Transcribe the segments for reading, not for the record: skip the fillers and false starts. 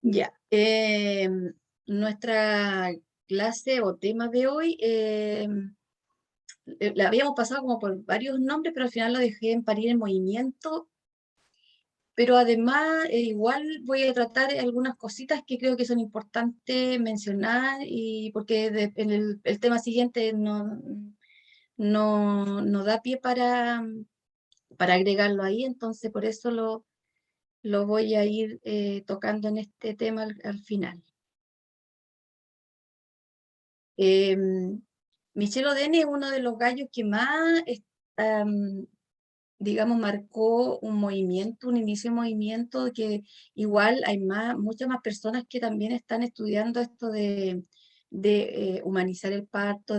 Ya. Nuestra clase o tema de hoy, la habíamos pasado como por varios nombres, pero al final lo dejé en parir en movimiento. Pero además, igual voy a tratar algunas cositas que creo que son importantes mencionar, y porque en el tema siguiente no da pie para agregarlo ahí, entonces por eso lo voy a ir tocando en este tema al final. Em, Michel Odene es uno de los gallos que más, digamos, marcó un movimiento, un inicio de movimiento, que igual hay muchas más personas que también están estudiando esto de humanizar el parto,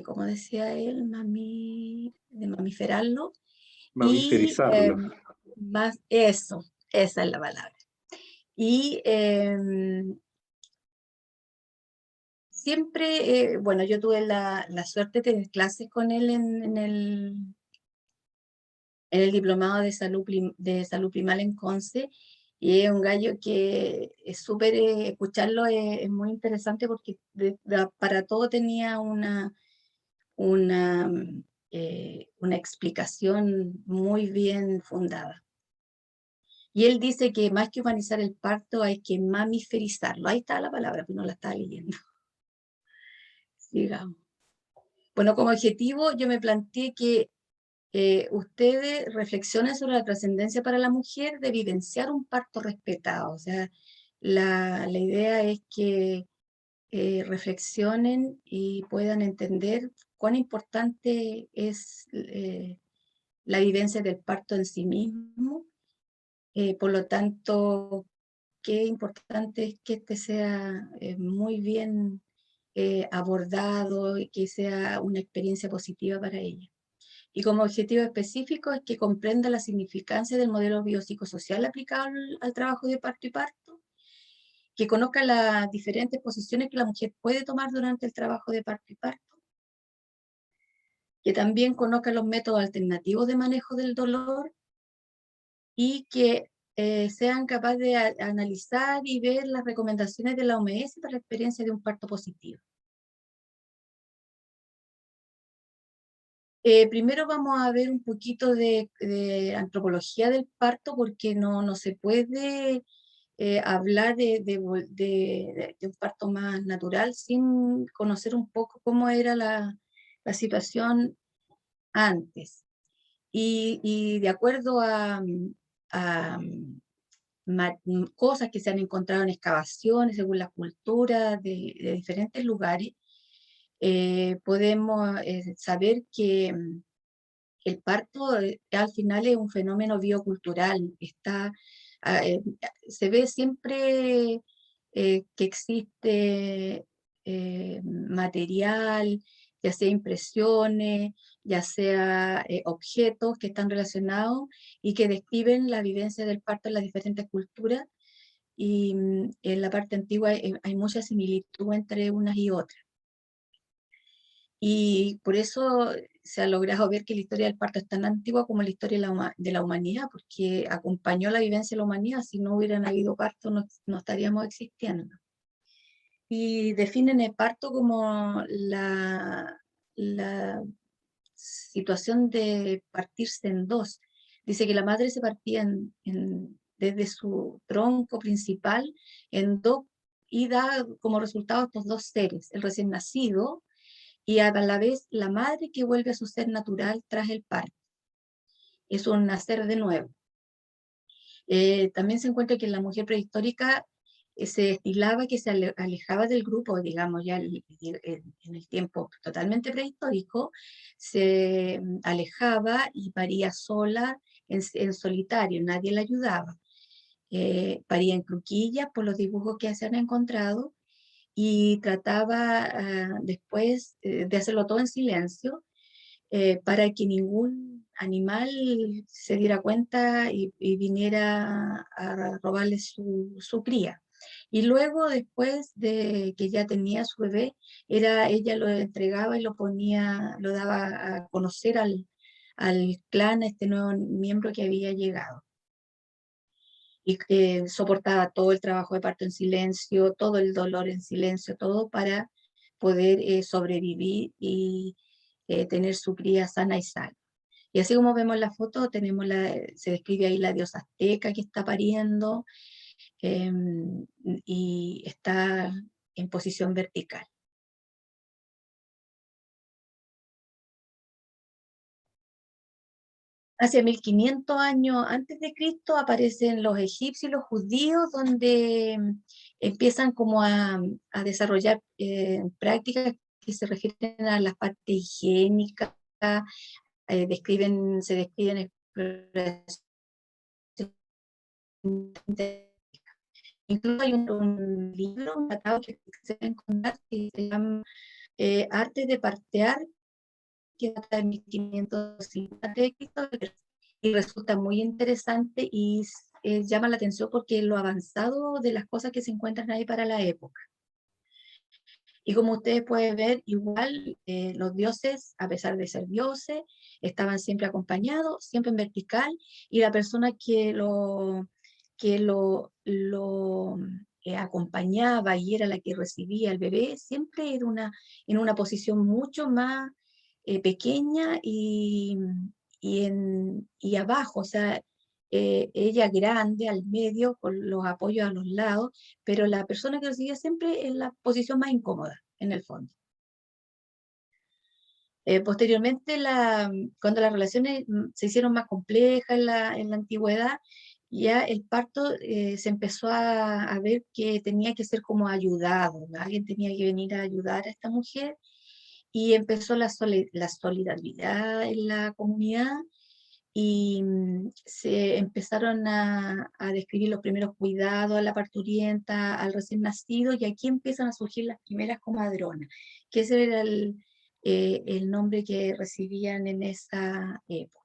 como decía él, de mamiferarlo, y Mamiferizarlo. más eso, esa es la palabra. Y siempre, bueno, yo tuve la suerte de tener clases con él en el diplomado de salud primal en Conce, y es un gallo que es súper, escucharlo es muy interesante porque para todo tenía una, una explicación muy bien fundada. Y él dice que más que humanizar el parto hay que mamiferizarlo. Ahí está la palabra, pero no la estaba leyendo. Sigamos. Bueno, como objetivo yo me planteé que ustedes reflexionen sobre la trascendencia para la mujer de vivenciar un parto respetado. O sea, la idea es que reflexionen y puedan entender cuán importante es la vivencia del parto en sí mismo. Por lo tanto, qué importante es que este sea muy bien abordado y que sea una experiencia positiva para ella. Y como objetivo específico es que comprenda la significancia del modelo biopsicosocial aplicado al trabajo de parto y parto, que conozca las diferentes posiciones que la mujer puede tomar durante el trabajo de parto y parto, que también conozca los métodos alternativos de manejo del dolor, y que sean capaces de analizar y ver las recomendaciones de la OMS para la experiencia de un parto positivo. Primero vamos a ver un poquito de antropología del parto, porque no se puede hablar de un parto más natural sin conocer un poco cómo era la situación antes. Y de acuerdo a cosas que se han encontrado en excavaciones según la cultura de diferentes lugares, podemos saber que el parto al final es un fenómeno biocultural. Se ve siempre que existe material, ya sea impresiones, ya sea objetos que están relacionados y que describen la vivencia del parto en las diferentes culturas. Y en la parte antigua hay mucha similitud entre unas y otras. Y por eso se ha logrado ver que la historia del parto es tan antigua como la historia de la humanidad, porque acompañó la vivencia de la humanidad. Si no hubieran habido parto, no estaríamos existiendo. Y definen el parto como la situación de partirse en dos. Dice que la madre se partía desde su tronco principal en dos, y da como resultado estos dos seres: el recién nacido y a la vez la madre que vuelve a su ser natural tras el parto. Es un nacer de nuevo. También se encuentra que en la mujer prehistórica se estilaba que se alejaba del grupo, digamos, ya en el tiempo totalmente prehistórico, se alejaba y paría sola, en solitario, nadie la ayudaba. Paría en cruquillas por los dibujos que se han encontrado, y trataba después de hacerlo todo en silencio, para que ningún animal se diera cuenta y viniera a robarle su cría. Y luego, después de que ya tenía su bebé, ella lo entregaba y lo daba a conocer al clan, a este nuevo miembro que había llegado. y que soportaba todo el trabajo de parto en silencio, todo el dolor en silencio, todo para poder sobrevivir y tener su cría sana y salva. Y así como vemos la foto, se describe ahí la diosa azteca que está pariendo, y está en posición vertical. Hacia 1500 años antes de Cristo aparecen los egipcios y los judíos, donde empiezan como a desarrollar prácticas que se refieren a la parte higiénica, se describen exploraciones. Incluso hay un libro, un tratado que se puede encontrar que se llama Arte de partear, que data de 1550 de Cristo, y resulta muy interesante y llama la atención porque lo avanzado de las cosas que se encuentran ahí para la época. Y como ustedes pueden ver, igual los dioses, a pesar de ser dioses, estaban siempre acompañados, siempre en vertical, y la persona que lo acompañaba y era la que recibía al bebé, siempre era en una posición mucho más pequeña y abajo, o sea, ella grande al medio con los apoyos a los lados, pero la persona que recibía siempre en la posición más incómoda, en el fondo. Posteriormente, cuando las relaciones se hicieron más complejas en la antigüedad, ya el parto se empezó a ver que tenía que ser como ayudado, ¿no? Alguien tenía que venir a ayudar a esta mujer y empezó la solidaridad en la comunidad y se empezaron a describir los primeros cuidados a la parturienta, al recién nacido, y aquí empiezan a surgir las primeras comadronas, que ese era el nombre que recibían en esa época.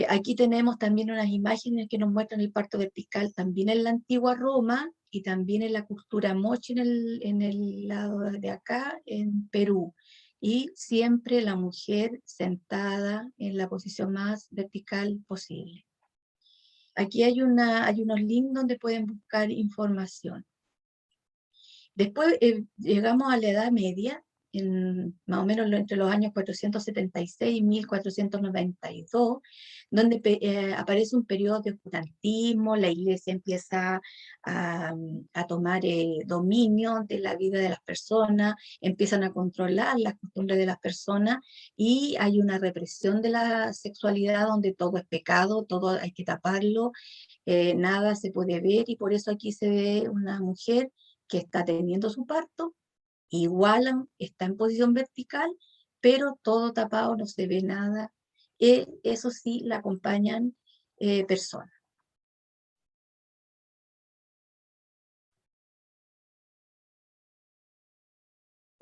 Aquí tenemos también unas imágenes que nos muestran el parto vertical también en la antigua Roma y también en la cultura moche en el lado de acá, en Perú. Y siempre la mujer sentada en la posición más vertical posible. Aquí hay unos links donde pueden buscar información. Después llegamos a la Edad Media, más o menos entre los años 476 y 1492, donde aparece un periodo de oscurantismo, la iglesia empieza a tomar dominio de la vida de las personas, empiezan a controlar las costumbres de las personas y hay una represión de la sexualidad donde todo es pecado, todo hay que taparlo, nada se puede ver y por eso aquí se ve una mujer que está teniendo su parto, igual está en posición vertical, pero todo tapado, no se ve nada. Eso sí, la acompañan personas.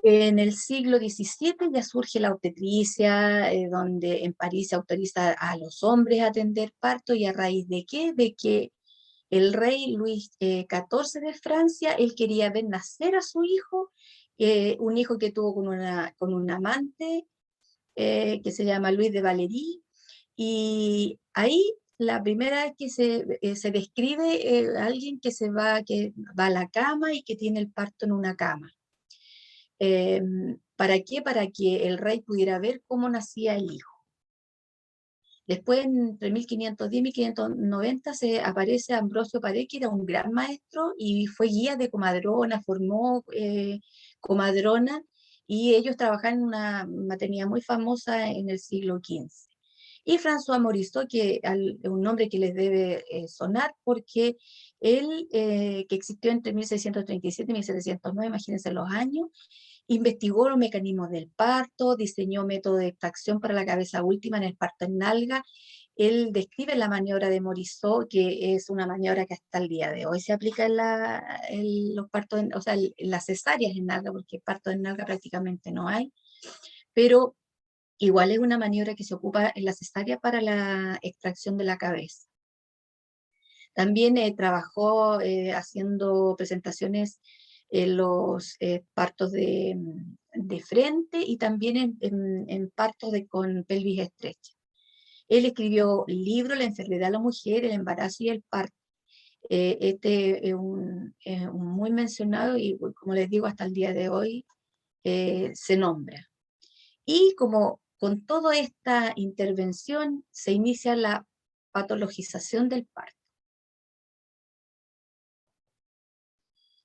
En el siglo XVII ya surge la obstetricia, donde en París se autoriza a los hombres a atender parto, y a raíz de qué? De que el rey Luis XIV de Francia, él quería ver nacer a su hijo, un hijo que tuvo con un amante que se llama Luis de Valery, y ahí la primera vez que se describe alguien que va a la cama y que tiene el parto en una cama. ¿Para qué? Para que el rey pudiera ver cómo nacía el hijo. Después, entre 1510 y 1590, se aparece Ambrosio Paré, que era un gran maestro y fue guía de comadrona, formó comadrona, y ellos trabajaban en una maternidad muy famosa en el siglo XV. Y François Morisot, es un nombre que les debe sonar, porque él, que existió entre 1637 y 1709, imagínense los años, investigó los mecanismos del parto, diseñó métodos de extracción para la cabeza última en el parto en nalga. Él describe la maniobra de Morisot, que es una maniobra que hasta el día de hoy se aplica en los partos, o sea, en las cesáreas en nalga, porque parto en nalga prácticamente no hay, pero igual es una maniobra que se ocupa en la cesárea para la extracción de la cabeza. También trabajó haciendo presentaciones en los partos de frente y también en partos con pelvis estrecha. Él escribió libros, La enfermedad de la mujer, el embarazo y el parto. Este es un muy mencionado y, como les digo, hasta el día de hoy se nombra. Y como con toda esta intervención se inicia la patologización del parto.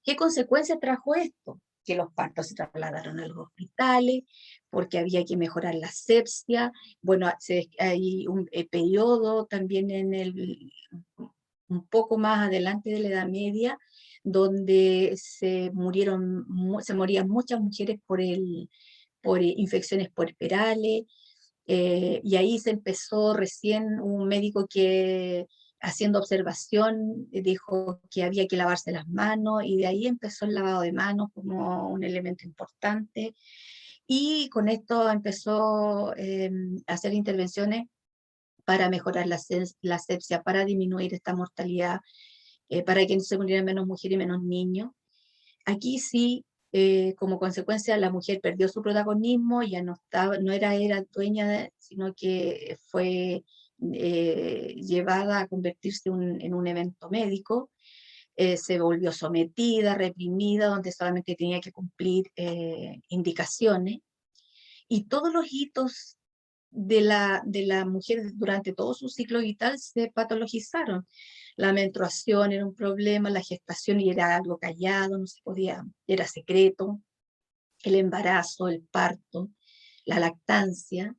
¿Qué consecuencias trajo esto? Que los partos se trasladaron a los hospitales, porque había que mejorar la asepsia. Bueno, hay un periodo también un poco más adelante de la Edad Media, donde se morían muchas mujeres por infecciones puerperales, y ahí se empezó recién un médico que haciendo observación dijo que había que lavarse las manos y de ahí empezó el lavado de manos como un elemento importante y con esto empezó a hacer intervenciones para mejorar la asepsia, para disminuir esta mortalidad, para que no se murieran menos mujeres y menos niños. Aquí sí, como consecuencia, la mujer perdió su protagonismo, ya no era dueña, sino que fue llevada a convertirse en un evento médico, se volvió sometida, reprimida, donde solamente tenía que cumplir indicaciones, y todos los hitos de la mujer durante todo su ciclo vital se patologizaron. La menstruación era un problema, la gestación y era algo callado, no se podía, era secreto, el embarazo, el parto, la lactancia,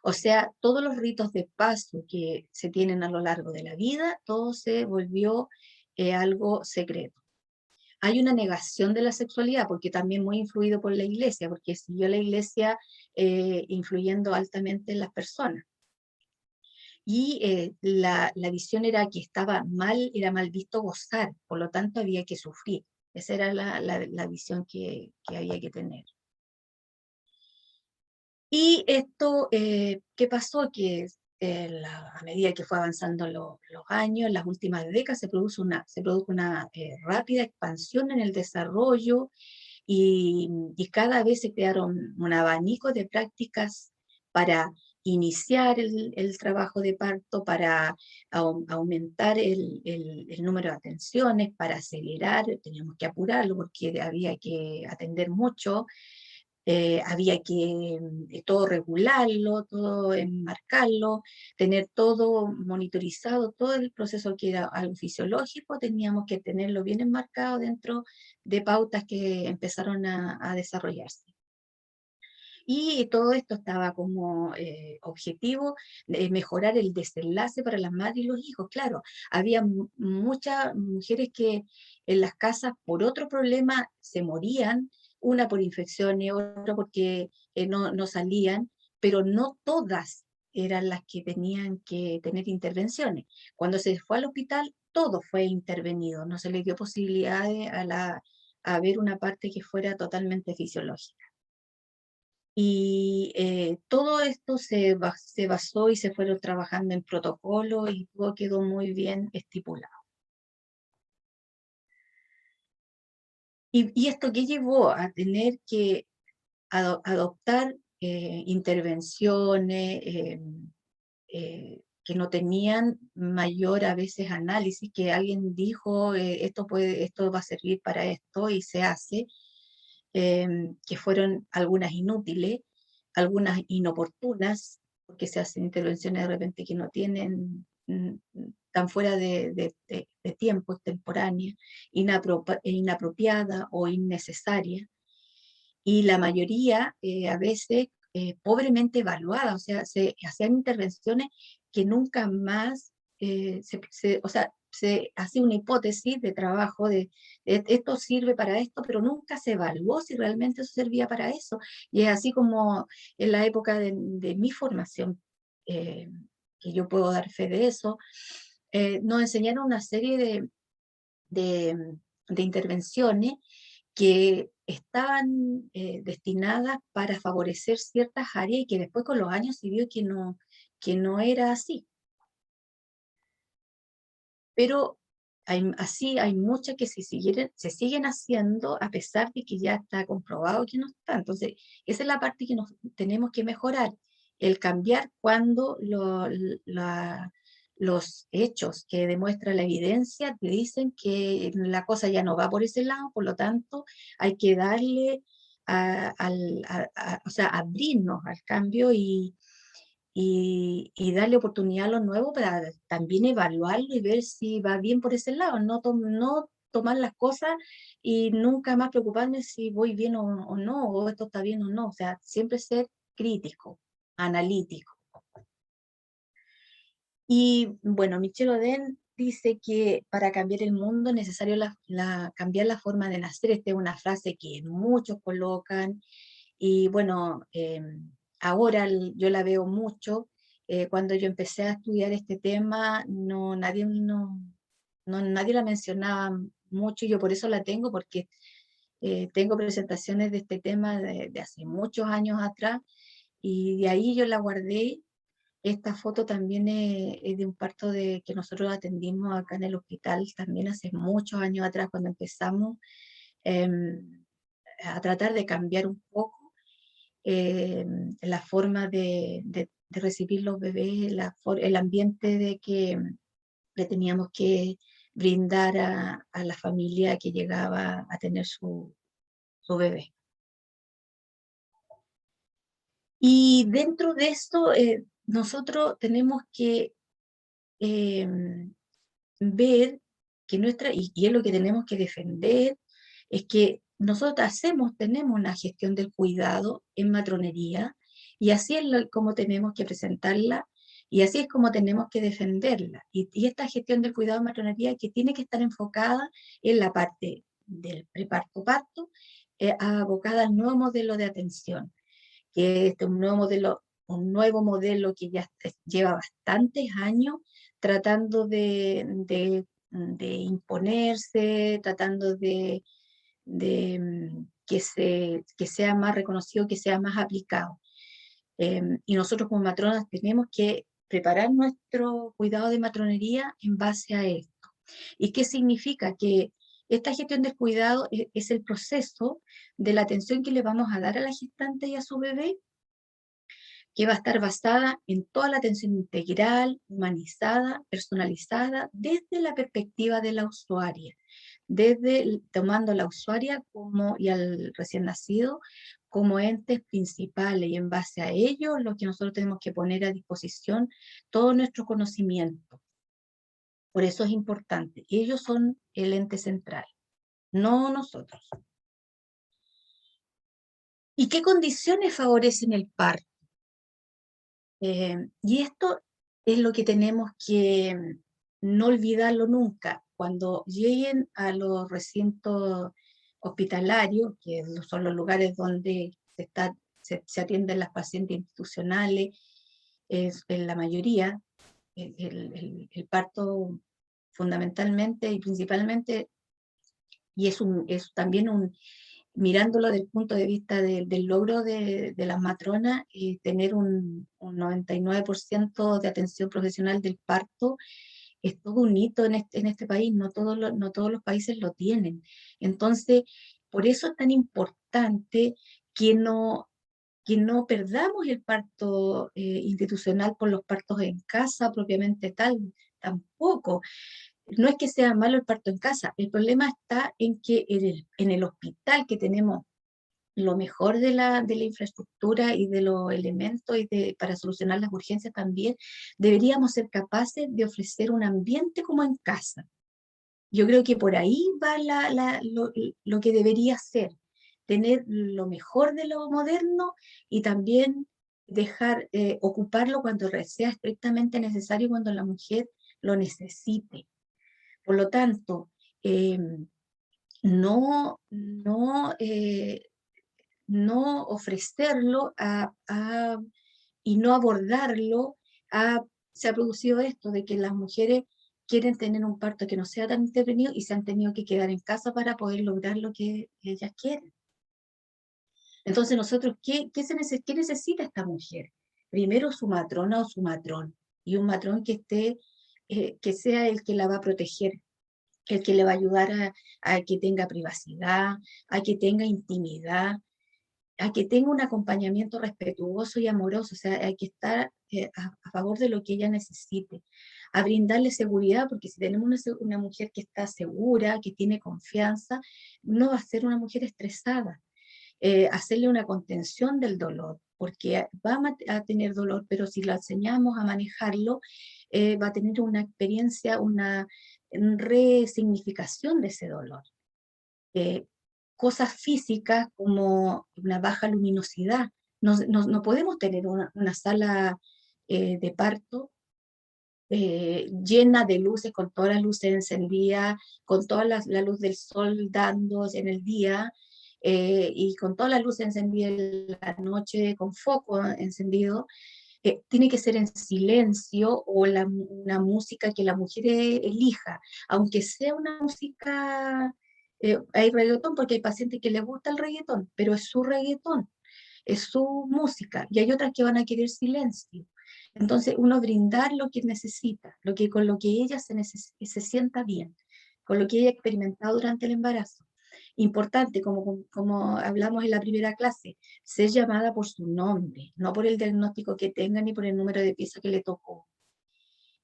o sea, todos los ritos de paso que se tienen a lo largo de la vida, todo se volvió algo secreto. Hay una negación de la sexualidad, porque también muy influido por la iglesia, porque siguió la iglesia influyendo altamente en las personas. Y la visión era que era mal visto gozar, por lo tanto había que sufrir. Esa era la visión que había que tener. Y esto, ¿qué pasó? Que a medida que fue avanzando los años, en las últimas décadas, se produjo una rápida expansión en el desarrollo y cada vez se crearon un abanico de prácticas para iniciar el trabajo de parto, para aumentar el número de atenciones, para acelerar, teníamos que apurarlo porque había que atender mucho, había que todo regularlo, todo enmarcarlo, tener todo monitorizado, todo el proceso que era algo fisiológico, teníamos que tenerlo bien enmarcado dentro de pautas que empezaron a desarrollarse. Y todo esto estaba como objetivo mejorar el desenlace para las madres y los hijos. Claro, había muchas mujeres que en las casas por otro problema se morían, una por infecciones, otra porque no salían, pero no todas eran las que tenían que tener intervenciones. Cuando se fue al hospital, todo fue intervenido, no se le dio posibilidades a ver una parte que fuera totalmente fisiológica. Y todo esto se basó y se fueron trabajando en protocolo y todo quedó muy bien estipulado. ¿Y esto qué llevó? A tener que adoptar intervenciones que no tenían mayor a veces análisis, que alguien dijo, esto va a servir para esto y se hace, que fueron algunas inútiles, algunas inoportunas, porque se hacen intervenciones de repente que no tienen, tan fuera de tiempo, extemporáneas, inapropiada o innecesaria, y la mayoría a veces pobremente evaluada, o sea, se hacían intervenciones que nunca más, o sea, se hacía una hipótesis de trabajo de esto sirve para esto, pero nunca se evaluó si realmente eso servía para eso. Y es así como en la época de mi formación, eh, que yo puedo dar fe de eso, nos enseñaron una serie de intervenciones que estaban destinadas para favorecer ciertas áreas y que después con los años se vio que no era así. Pero así hay muchas que se siguen haciendo a pesar de que ya está comprobado que no está. Entonces, esa es la parte que nos tenemos que mejorar. el cambiar cuando los hechos que demuestra la evidencia te dicen que la cosa ya no va por ese lado, por lo tanto hay que darle o sea, abrirnos al cambio y darle oportunidad a lo nuevo para también evaluarlo y ver si va bien por ese lado, no tomar las cosas y nunca más preocuparme si voy bien o no, o esto está bien o no, o sea, siempre ser crítico, analítico. Y bueno, Michel Oden dice que para cambiar el mundo es necesario cambiar la forma de nacer. Esta es una frase que muchos colocan y bueno, ahora yo la veo mucho. Cuando yo empecé a estudiar este tema, nadie la mencionaba mucho y yo por eso la tengo, porque tengo presentaciones de este tema de hace muchos años atrás y de ahí yo la guardé. Esta foto también es de un parto que nosotros atendimos acá en el hospital también hace muchos años atrás, cuando empezamos a tratar de cambiar un poco la forma de recibir los bebés, el ambiente que le teníamos que brindar a la familia que llegaba a tener su bebé. Y dentro de esto, nosotros tenemos que eh, ver que y es lo que tenemos que defender, es que nosotros tenemos una gestión del cuidado en matronería, y así es como tenemos que presentarla, y así es como tenemos que defenderla. Y esta gestión del cuidado en matronería que tiene que estar enfocada en la parte del preparto-parto, abocada al nuevo modelo de atención, que es un nuevo modelo que ya lleva bastantes años tratando de imponerse, tratando que sea más reconocido, que sea más aplicado. Y nosotros como matronas tenemos que preparar nuestro cuidado de matronería en base a esto. ¿Y qué significa? Que esta gestión del cuidado es el proceso de la atención que le vamos a dar a la gestante y a su bebé, que va a estar basada en toda la atención integral, humanizada, personalizada, desde la perspectiva de la usuaria, tomando a la usuaria y al recién nacido como entes principales, y en base a ello lo que nosotros tenemos que poner a disposición todo nuestro conocimiento. Por eso es importante, ellos son el ente central, no nosotros. ¿Y qué condiciones favorecen el parto? Y esto es lo que tenemos que no olvidarlo nunca. Cuando lleguen a los recintos hospitalarios, que son los lugares donde se atienden las pacientes institucionales, en la mayoría, el parto fundamentalmente y principalmente, y es también mirándolo desde el punto de vista del logro de las matronas, tener un 99% de atención profesional del parto es todo un hito en este país, no todos los países lo tienen. Entonces, por eso es tan importante que que no perdamos el parto institucional por los partos en casa propiamente tal, tampoco. No es que sea malo el parto en casa, el problema está en que en el hospital, que tenemos lo mejor de la infraestructura y de los elementos para solucionar las urgencias también, deberíamos ser capaces de ofrecer un ambiente como en casa. Yo creo que por ahí va lo que debería ser, tener lo mejor de lo moderno y también ocuparlo cuando sea estrictamente necesario, cuando la mujer lo necesite. Por lo tanto, eh, no, no, no ofrecerlo y no abordarlo. Se ha producido esto de que las mujeres quieren tener un parto que no sea tan intervenido y se han tenido que quedar en casa para poder lograr lo que ellas quieren. Entonces nosotros, ¿qué necesita esta mujer? Primero su matrona o su matrón, y un matrón que sea el que la va a proteger, el que le va a ayudar a que tenga privacidad, a que tenga intimidad. a que tenga un acompañamiento respetuoso y amoroso, o sea, hay que estar a favor de lo que ella necesite, a brindarle seguridad, porque si tenemos una mujer que está segura, que tiene confianza, no va a ser una mujer estresada. Hacerle una contención del dolor, porque a tener dolor, pero si la enseñamos a manejarlo, va a tener una experiencia, una resignificación de ese dolor. Eh, Cosas físicas como una baja luminosidad. No podemos tener una sala de parto llena de luces, con todas las luces encendidas, con toda la luz del sol dando en el día, y con toda la luz encendida en la noche, con foco encendido. Tiene que ser en silencio o una música que la mujer elija, aunque sea una música, hay reggaetón porque hay pacientes que les gusta el reggaetón, pero es su reggaetón, es su música, y hay otras que van a querer silencio. Entonces, uno brindar lo que necesita, con lo que ella se sienta bien, con lo que ella ha experimentado durante el embarazo. Importante, como hablamos en la primera clase, ser llamada por su nombre, no por el diagnóstico que tenga ni por el número de pieza que le tocó.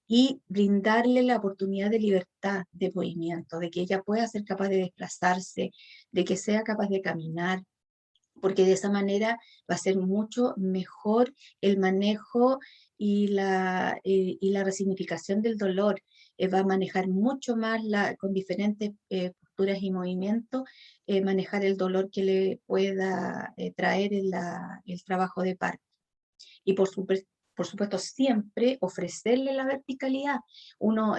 Y brindarle la oportunidad de libertad de movimiento, de que ella pueda ser capaz de desplazarse, de que sea capaz de caminar, porque de esa manera va a ser mucho mejor el manejo y la resignificación del dolor. Va a manejar mucho más con diferentes posturas y movimientos, manejar el dolor que le pueda traer el trabajo de parto. Y por supuesto, siempre ofrecerle la verticalidad. Uno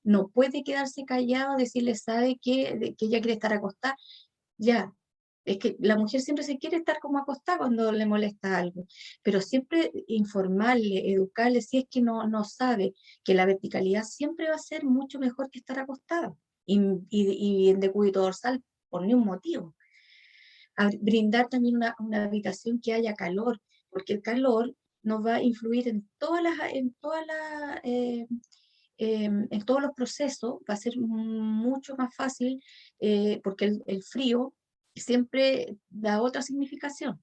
no puede quedarse callado, decirle, ¿sabe qué? Que ella quiere estar acostada. Ya, es que la mujer siempre se quiere estar como acostada cuando le molesta algo, pero siempre informarle, educarle, si es que no sabe que la verticalidad siempre va a ser mucho mejor que estar acostada y en decúbito dorsal por ningún motivo. Brindar también una habitación que haya calor, porque el calor nos va a influir en todos los procesos, va a ser mucho más fácil, porque el frío siempre da otra significación.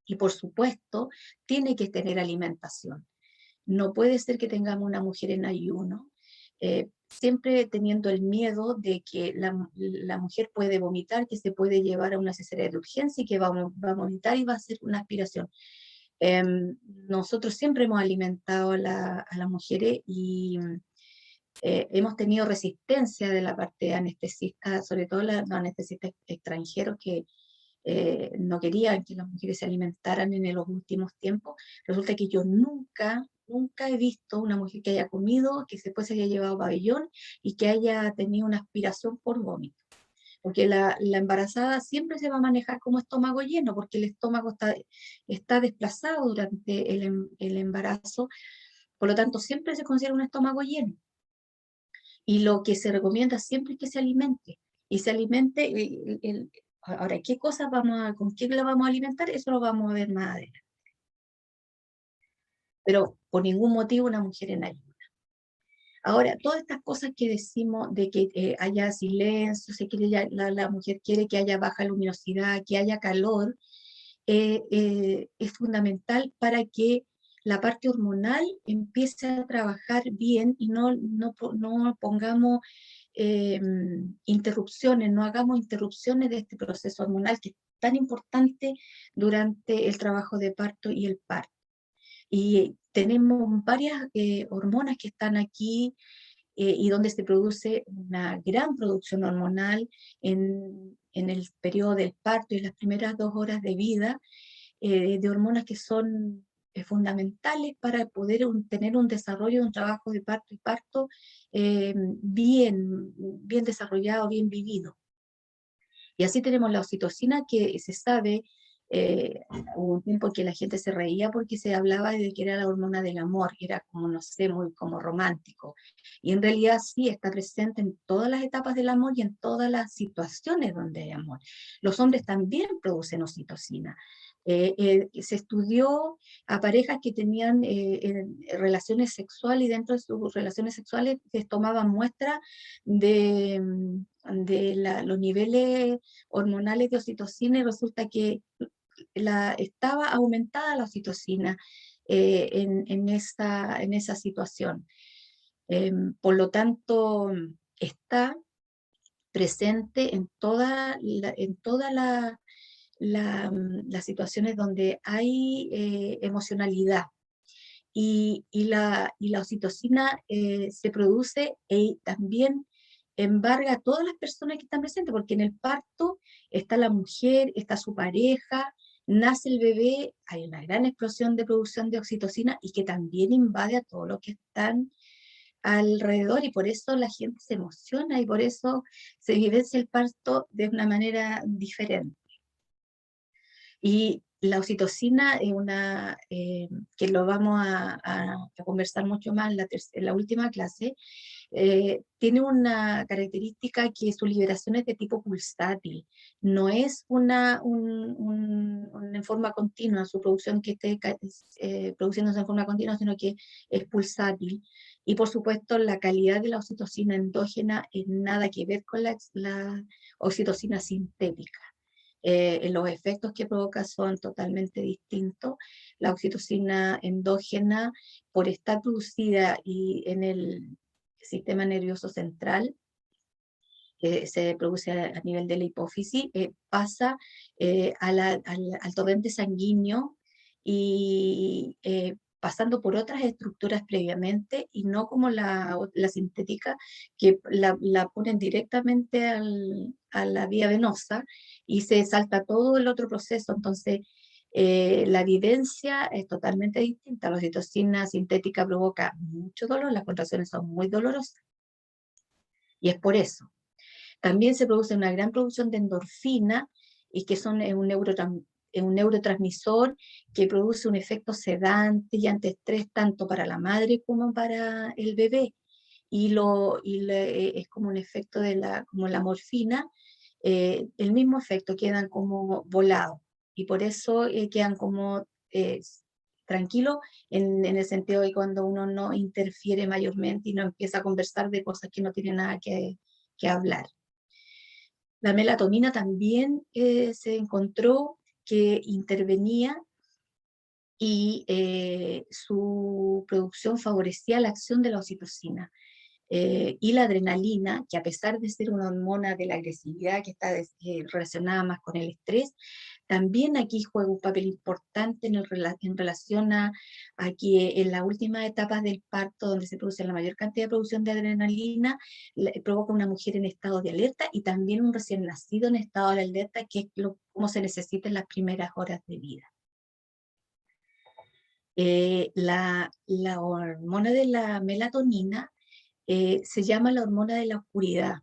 Y por supuesto, tiene que tener alimentación. No puede ser que tengamos una mujer en ayuno, siempre teniendo el miedo de que la mujer puede vomitar, que se puede llevar a una cesárea de urgencia y que va a vomitar y va a hacer una aspiración. Nosotros siempre hemos alimentado a las mujeres y hemos tenido resistencia de la parte de anestesista, sobre todo los anestesistas extranjeros que no querían que las mujeres se alimentaran en los últimos tiempos. Resulta que yo nunca he visto una mujer que haya comido, que después se haya llevado a pabellón y que haya tenido una aspiración por vómito. Porque la embarazada siempre se va a manejar como estómago lleno, porque el estómago está desplazado durante el embarazo, por lo tanto siempre se considera un estómago lleno. Y lo que se recomienda siempre es que se alimente. Y se alimente, ahora, ¿qué cosas con qué la vamos a alimentar? Eso lo vamos a ver más adelante. Pero por ningún motivo una mujer en ayuno. Ahora, todas estas cosas que decimos de que haya silencio, la mujer quiere que haya baja luminosidad, que haya calor, es fundamental para que la parte hormonal empiece a trabajar bien y no pongamos interrupciones, no hagamos interrupciones de este proceso hormonal que es tan importante durante el trabajo de parto y el parto. Y tenemos varias hormonas que están aquí y donde se produce una gran producción hormonal en el periodo del parto y las primeras 2 horas de vida, de hormonas que son fundamentales para poder tener un desarrollo de un trabajo de parto y parto bien desarrollado, bien vivido. Y así tenemos la oxitocina que se sabe, hubo un tiempo que la gente se reía porque se hablaba de que era la hormona del amor, y era como, no sé, muy como romántico. Y en realidad sí está presente en todas las etapas del amor y en todas las situaciones donde hay amor. Los hombres también producen oxitocina. Se estudió a parejas que tenían relaciones sexuales y dentro de sus relaciones sexuales se tomaban muestras de los niveles hormonales de oxitocina y resulta que estaba aumentada la oxitocina en esa situación. Por lo tanto, está presente en todas las situaciones donde hay emocionalidad. Y la oxitocina se produce y también embarga a todas las personas que están presentes, porque en el parto está la mujer, está su pareja, nace el bebé, hay una gran explosión de producción de oxitocina y que también invade a todos los que están alrededor, y por eso la gente se emociona y por eso se vivencia el parto de una manera diferente. Y la oxitocina es que lo vamos a conversar mucho más en la última clase. Tiene una característica que su liberación es de tipo pulsátil, no es en forma continua, su producción que esté produciéndose en forma continua, sino que es pulsátil. Y por supuesto, la calidad de la oxitocina endógena es nada que ver con la oxitocina sintética. Los efectos que provoca son totalmente distintos. La oxitocina endógena, por estar producida y en el sistema nervioso central, que se produce a nivel de la hipófisis, pasa al torrente sanguíneo y pasando por otras estructuras previamente, y no como la sintética, que la ponen directamente a la vía venosa y se salta todo el otro proceso. Entonces, la vivencia es totalmente distinta. La oxitocina sintética provoca mucho dolor, las contracciones son muy dolorosas, y es por eso. También se produce una gran producción de endorfina, y que es un neurotransmisor que produce un efecto sedante y antiestrés tanto para la madre como para el bebé. Es como un efecto como la morfina, el mismo efecto, quedan como volados. Y por eso quedan como tranquilos, en el sentido de cuando uno no interfiere mayormente y no empieza a conversar de cosas que no tienen nada que hablar. La melatonina también se encontró que intervenía, y su producción favorecía la acción de la oxitocina. Y la adrenalina, que a pesar de ser una hormona de la agresividad que está relacionada más con el estrés, también aquí juega un papel importante en relación a que en las últimas etapas del parto, donde se produce la mayor cantidad de producción de adrenalina, provoca una mujer en estado de alerta y también un recién nacido en estado de alerta, que es como se necesita en las primeras horas de vida. La hormona de la melatonina se llama la hormona de la oscuridad,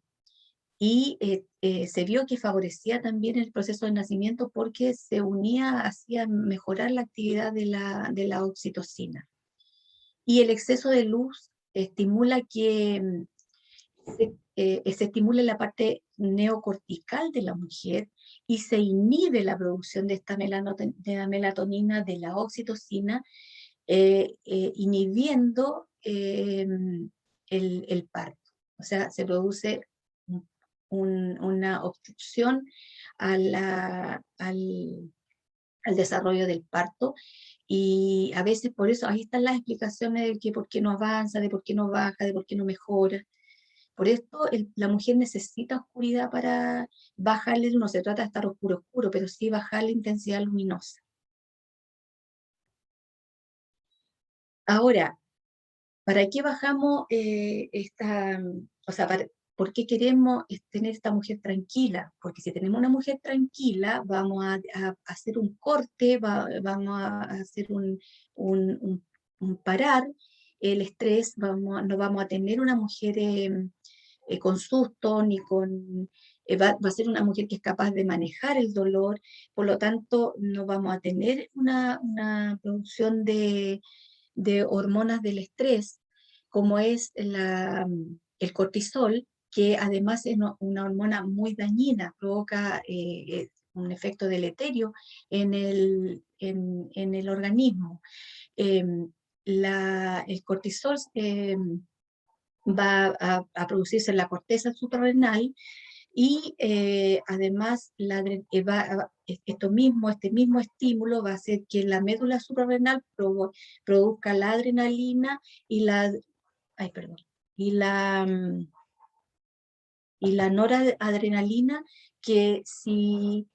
y se vio que favorecía también el proceso de nacimiento porque se unía, hacía mejorar la actividad de la oxitocina. Y el exceso de luz estimula que se estimule la parte neocortical de la mujer, y se inhibe la producción de esta de la melatonina, de la oxitocina, inhibiendo el parto. O sea, se produce una obstrucción al desarrollo del parto, y a veces por eso ahí están las explicaciones de que por qué no avanza, de por qué no baja, de por qué no mejora. Por esto la mujer necesita oscuridad para bajarle, no se trata de estar oscuro, oscuro, pero sí bajar la intensidad luminosa. Ahora, ¿para qué bajamos o sea, por qué queremos tener esta mujer tranquila? Porque si tenemos una mujer tranquila, vamos a hacer un corte, vamos a hacer un parar el estrés, no vamos a tener una mujer con susto, ni va a ser una mujer que es capaz de manejar el dolor. Por lo tanto, no vamos a tener una producción de hormonas del estrés, como es el cortisol, que además es una hormona muy dañina, provoca un efecto deleterio en el organismo. El cortisol va a producirse en la corteza suprarrenal, Y además, este mismo estímulo va a hacer que la médula suprarrenal produzca la adrenalina y ay, perdón, y la noradrenalina, que si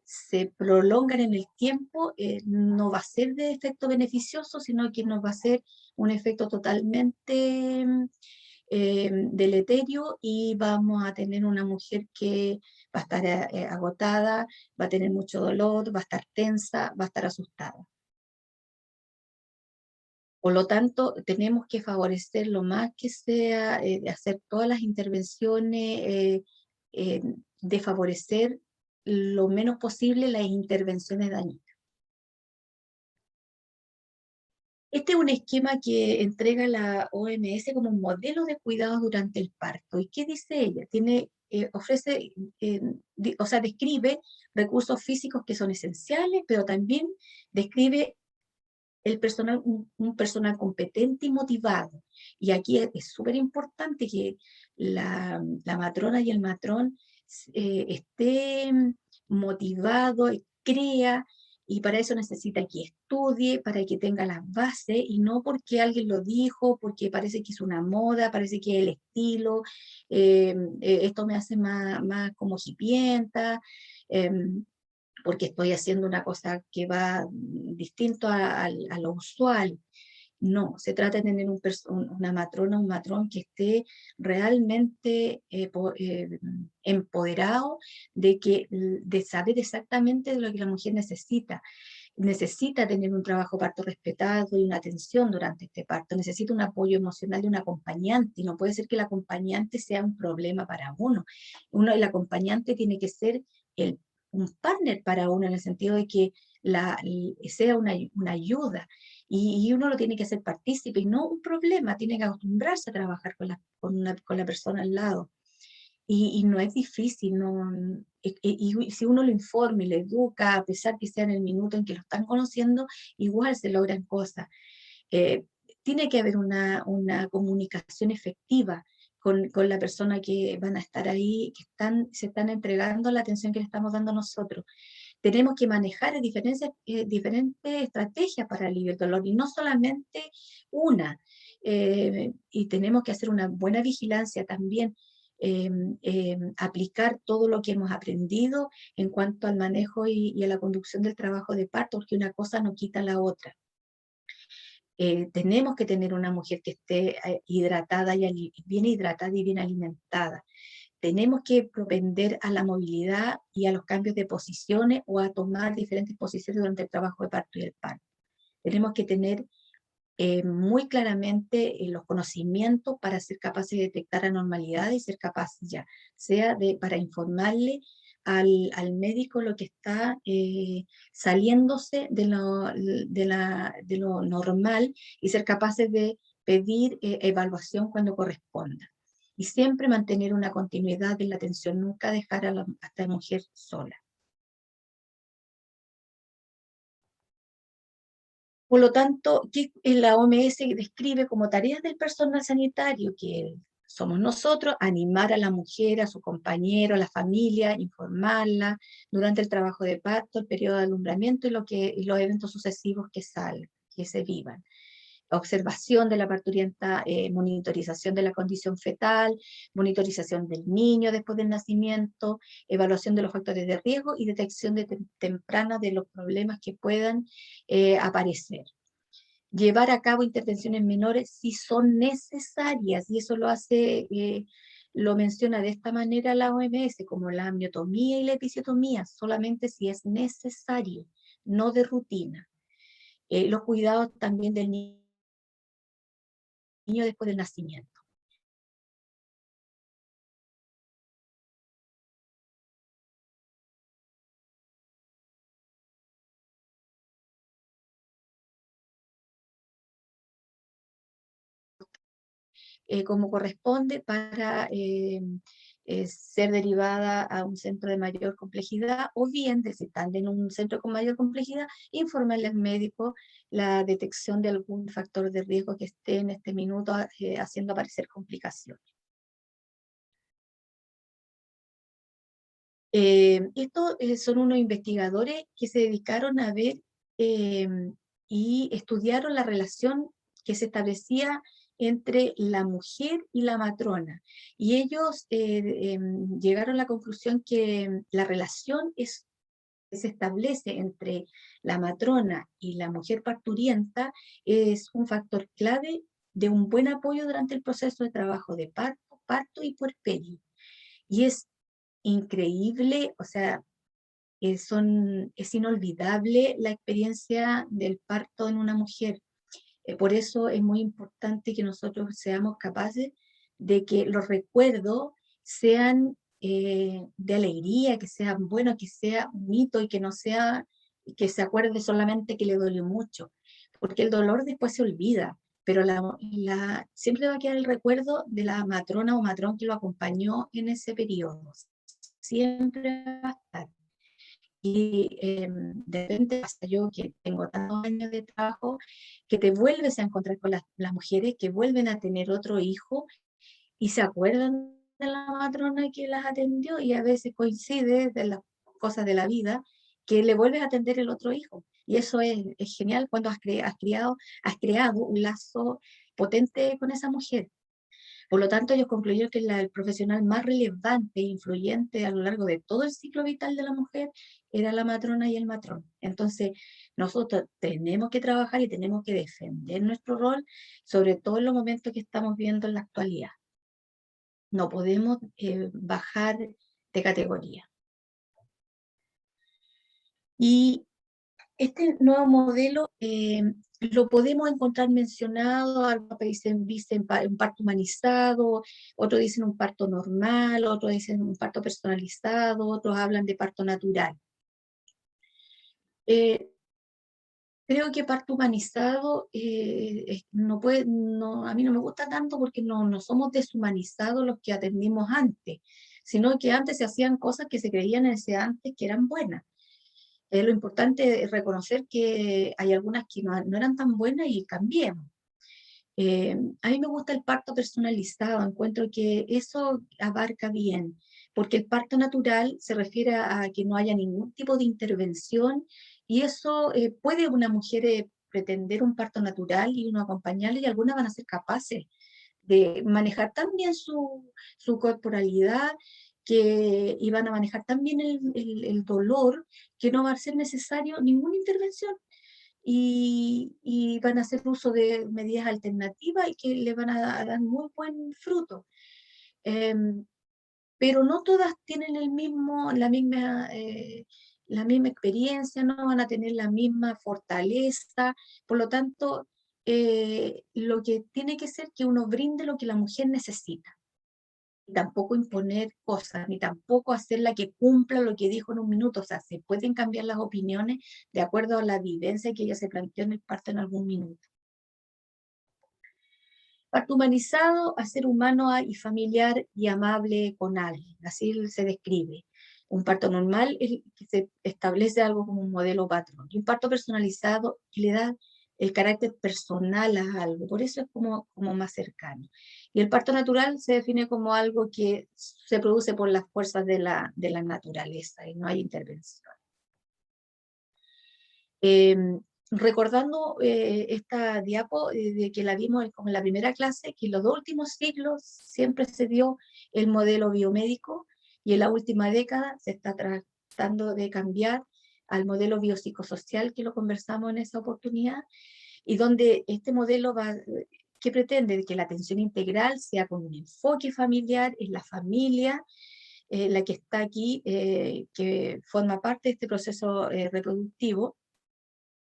se prolongan en el tiempo, no va a ser de efecto beneficioso, sino que nos va a ser un efecto totalmente deleterio, y vamos a tener una mujer que va a estar agotada, va a tener mucho dolor, va a estar tensa, va a estar asustada. Por lo tanto, tenemos que favorecer lo más que sea, de hacer todas las intervenciones, eh, de favorecer lo menos posible las intervenciones dañinas. Este es un esquema que entrega la OMS como un modelo de cuidados durante el parto. ¿Y qué dice ella? Ofrece, o sea, describe recursos físicos que son esenciales, pero también describe un personal competente y motivado. Y aquí es súper importante que la matrona y el matrón esté motivado, crea, y para eso necesita que estudie, para que tenga las bases, y no porque alguien lo dijo, porque parece que es una moda, parece que es el estilo, esto me hace más como hipienta, porque estoy haciendo una cosa que va distinto a lo usual. No, se trata de tener una matrona, un matrón que esté realmente empoderado de saber exactamente lo que la mujer necesita. Necesita tener un trabajo parto respetado y una atención durante este parto. Necesita un apoyo emocional de un acompañante. Y no puede ser que el acompañante sea un problema para uno. El acompañante tiene que ser el, un partner para uno, en el sentido de que sea una ayuda. Y uno lo tiene que hacer partícipe y no un problema. Tiene que acostumbrarse a trabajar con la persona al lado. Y no es difícil, no, y si uno lo informa y le educa, a pesar que sea en el minuto en que lo están conociendo, igual se logran cosas. Eh, Tiene que haber una comunicación efectiva con la persona que van a estar ahí, se están entregando la atención que le estamos dando nosotros. Tenemos que manejar diferentes estrategias para aliviar el dolor, y no solamente una. Y tenemos que hacer una buena vigilancia también, eh, aplicar todo lo que hemos aprendido en cuanto al manejo y a la conducción del trabajo de parto, porque una cosa no quita la otra. Tenemos que tener una mujer que esté hidratada bien hidratada y bien alimentada. Tenemos que propender a la movilidad y a los cambios de posiciones, o a tomar diferentes posiciones durante el trabajo de parto y el parto. Tenemos que tener muy claramente los conocimientos para ser capaces de detectar anormalidades, y ser capaces ya, sea para informarle al médico lo que está saliéndose de lo normal, y ser capaces de pedir evaluación cuando corresponda. Y siempre mantener una continuidad en la atención, nunca dejar a esta mujer sola. Por lo tanto, ¿qué la OMS describe como tareas del personal sanitario? Que somos nosotros: animar a la mujer, a su compañero, a la familia, informarla durante el trabajo de parto, el periodo de alumbramiento y los eventos sucesivos que se vivan. Observación de la parturienta, monitorización de la condición fetal, monitorización del niño después del nacimiento, evaluación de los factores de riesgo y detección temprana de los problemas que puedan aparecer. Llevar a cabo intervenciones menores si son necesarias, y eso lo menciona de esta manera la OMS, como la amniotomía y la episiotomía, solamente si es necesario, no de rutina. Los cuidados también del niño después del nacimiento. Como corresponde, para ser derivada a un centro de mayor complejidad, o bien, si están en un centro con mayor complejidad, informarle al médico la detección de algún factor de riesgo que esté en este minuto haciendo aparecer complicaciones. Estos son unos investigadores que se dedicaron a ver y estudiaron la relación que se establecía entre la mujer y la matrona. Y ellos llegaron a la conclusión que la relación que se establece entre la matrona y la mujer parturienta es un factor clave de un buen apoyo durante el proceso de trabajo de parto y puerperio. Y es increíble, o sea, es inolvidable la experiencia del parto en una mujer. Por eso es muy importante que nosotros seamos capaces de que los recuerdos sean de alegría, que sean buenos, que sea un hito y que no sea que se acuerde solamente que le dolió mucho, porque el dolor después se olvida, pero siempre va a quedar el recuerdo de la matrona o matrón que lo acompañó en ese periodo. Siempre va a estar. Y de repente pasa yo que tengo tantos años de trabajo que te vuelves a encontrar con las mujeres que vuelven a tener otro hijo y se acuerdan de la matrona que las atendió y a veces coincide de las cosas de la vida que le vuelves a atender el otro hijo. Y eso es genial cuando has creado un lazo potente con esa mujer. Por lo tanto, ellos concluyeron que el profesional más relevante e influyente a lo largo de todo el ciclo vital de la mujer era la matrona y el matrón. Entonces, nosotros tenemos que trabajar y tenemos que defender nuestro rol, sobre todo en los momentos que estamos viendo en la actualidad. No podemos bajar de categoría. Y este nuevo modelo lo podemos encontrar mencionado, algunos dicen un parto humanizado, otros dicen un parto normal, otros dicen un parto personalizado, otros hablan de parto natural. Eh, Creo que parto humanizado a mí no me gusta tanto porque no somos deshumanizados los que atendimos antes, sino que antes se hacían cosas que se creían en ese antes que eran buenas. Lo importante es reconocer que hay algunas que no eran tan buenas y cambiemos. A mí me gusta el parto personalizado, encuentro que eso abarca bien, porque el parto natural se refiere a que no haya ningún tipo de intervención y eso puede una mujer pretender un parto natural y uno acompañarle y algunas van a ser capaces de manejar tan bien su corporalidad y van a manejar tan bien el dolor que no va a ser necesario ninguna intervención y van a hacer uso de medidas alternativas y que le van a dar muy buen fruto. Em, pero no todas tienen la misma experiencia, no van a tener la misma fortaleza, por lo tanto, lo que tiene que ser que uno brinde lo que la mujer necesita, y tampoco imponer cosas, ni tampoco hacerla que cumpla lo que dijo en un minuto, o sea, se pueden cambiar las opiniones de acuerdo a la vivencia que ella se planteó en el parto en algún minuto. Parto humanizado, a ser humano y familiar y amable con alguien, así se describe. Un parto normal es el que se establece algo como un modelo patrón. Y un parto personalizado que le da el carácter personal a algo, por eso es como más cercano. Y el parto natural se define como algo que se produce por las fuerzas de la naturaleza y no hay intervención. Eh, Recordando esta diapo de que la vimos como en la primera clase, que en los 2 últimos siglos siempre se dio el modelo biomédico y en la última década se está tratando de cambiar al modelo biopsicosocial que lo conversamos en esa oportunidad y donde este modelo que pretende que la atención integral sea con un enfoque familiar, es la familia la que está aquí, que forma parte de este proceso reproductivo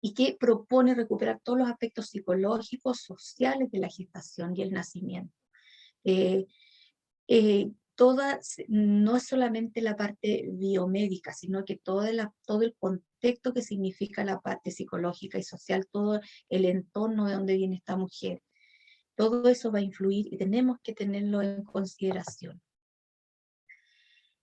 y que propone recuperar todos los aspectos psicológicos, sociales de la gestación y el nacimiento. Eh, no es solamente la parte biomédica, sino que todo el contexto que significa la parte psicológica y social, todo el entorno de donde viene esta mujer. Todo eso va a influir y tenemos que tenerlo en consideración.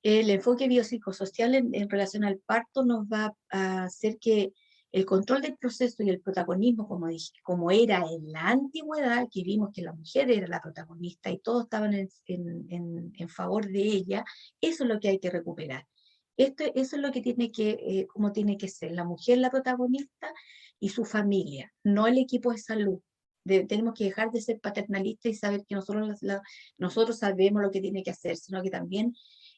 El enfoque biopsicosocial en relación al parto nos va a hacer que el control del proceso y el protagonismo, como dije, como era en la antigüedad, que vimos que la mujer era la protagonista y todos estaban en favor de ella, eso es lo que hay que recuperar. Eso es lo que tiene que, como tiene que ser, la mujer la protagonista y su familia, no el equipo de salud. Tenemos que dejar de ser paternalistas y saber que nosotros sabemos lo que tiene que hacer, sino que también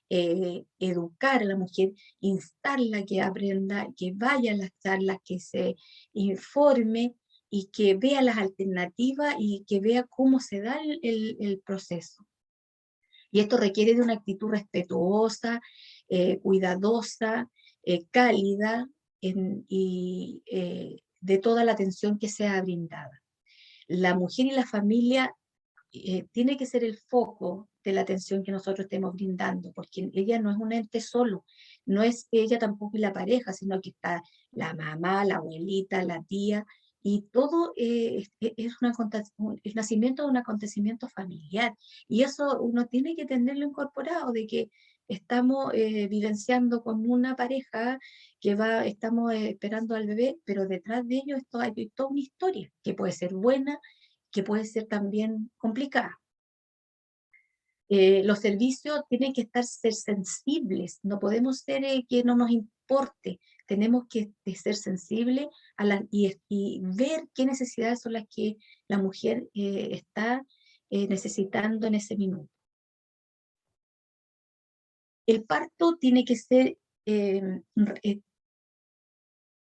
educar a la mujer, instarla a que aprenda, que vaya a las charlas, que se informe y que vea las alternativas y que vea cómo se da el proceso. Y esto requiere de una actitud respetuosa, cuidadosa, cálida y de toda la atención que sea brindada. La mujer y la familia tiene que ser el foco de la atención que nosotros estemos brindando, porque ella no es un ente solo, no es ella tampoco y la pareja, sino que está la mamá, la abuelita, la tía, y todo el nacimiento de un acontecimiento familiar, y eso uno tiene que tenerlo incorporado, de que estamos vivenciando con una pareja estamos esperando al bebé, pero detrás de ello hay toda una historia, que puede ser buena, que puede ser también complicada. Los servicios tienen que ser sensibles, no podemos ser que no nos importe, tenemos que ser sensibles y ver qué necesidades son las que la mujer está necesitando en ese minuto. El parto tiene que ser eh,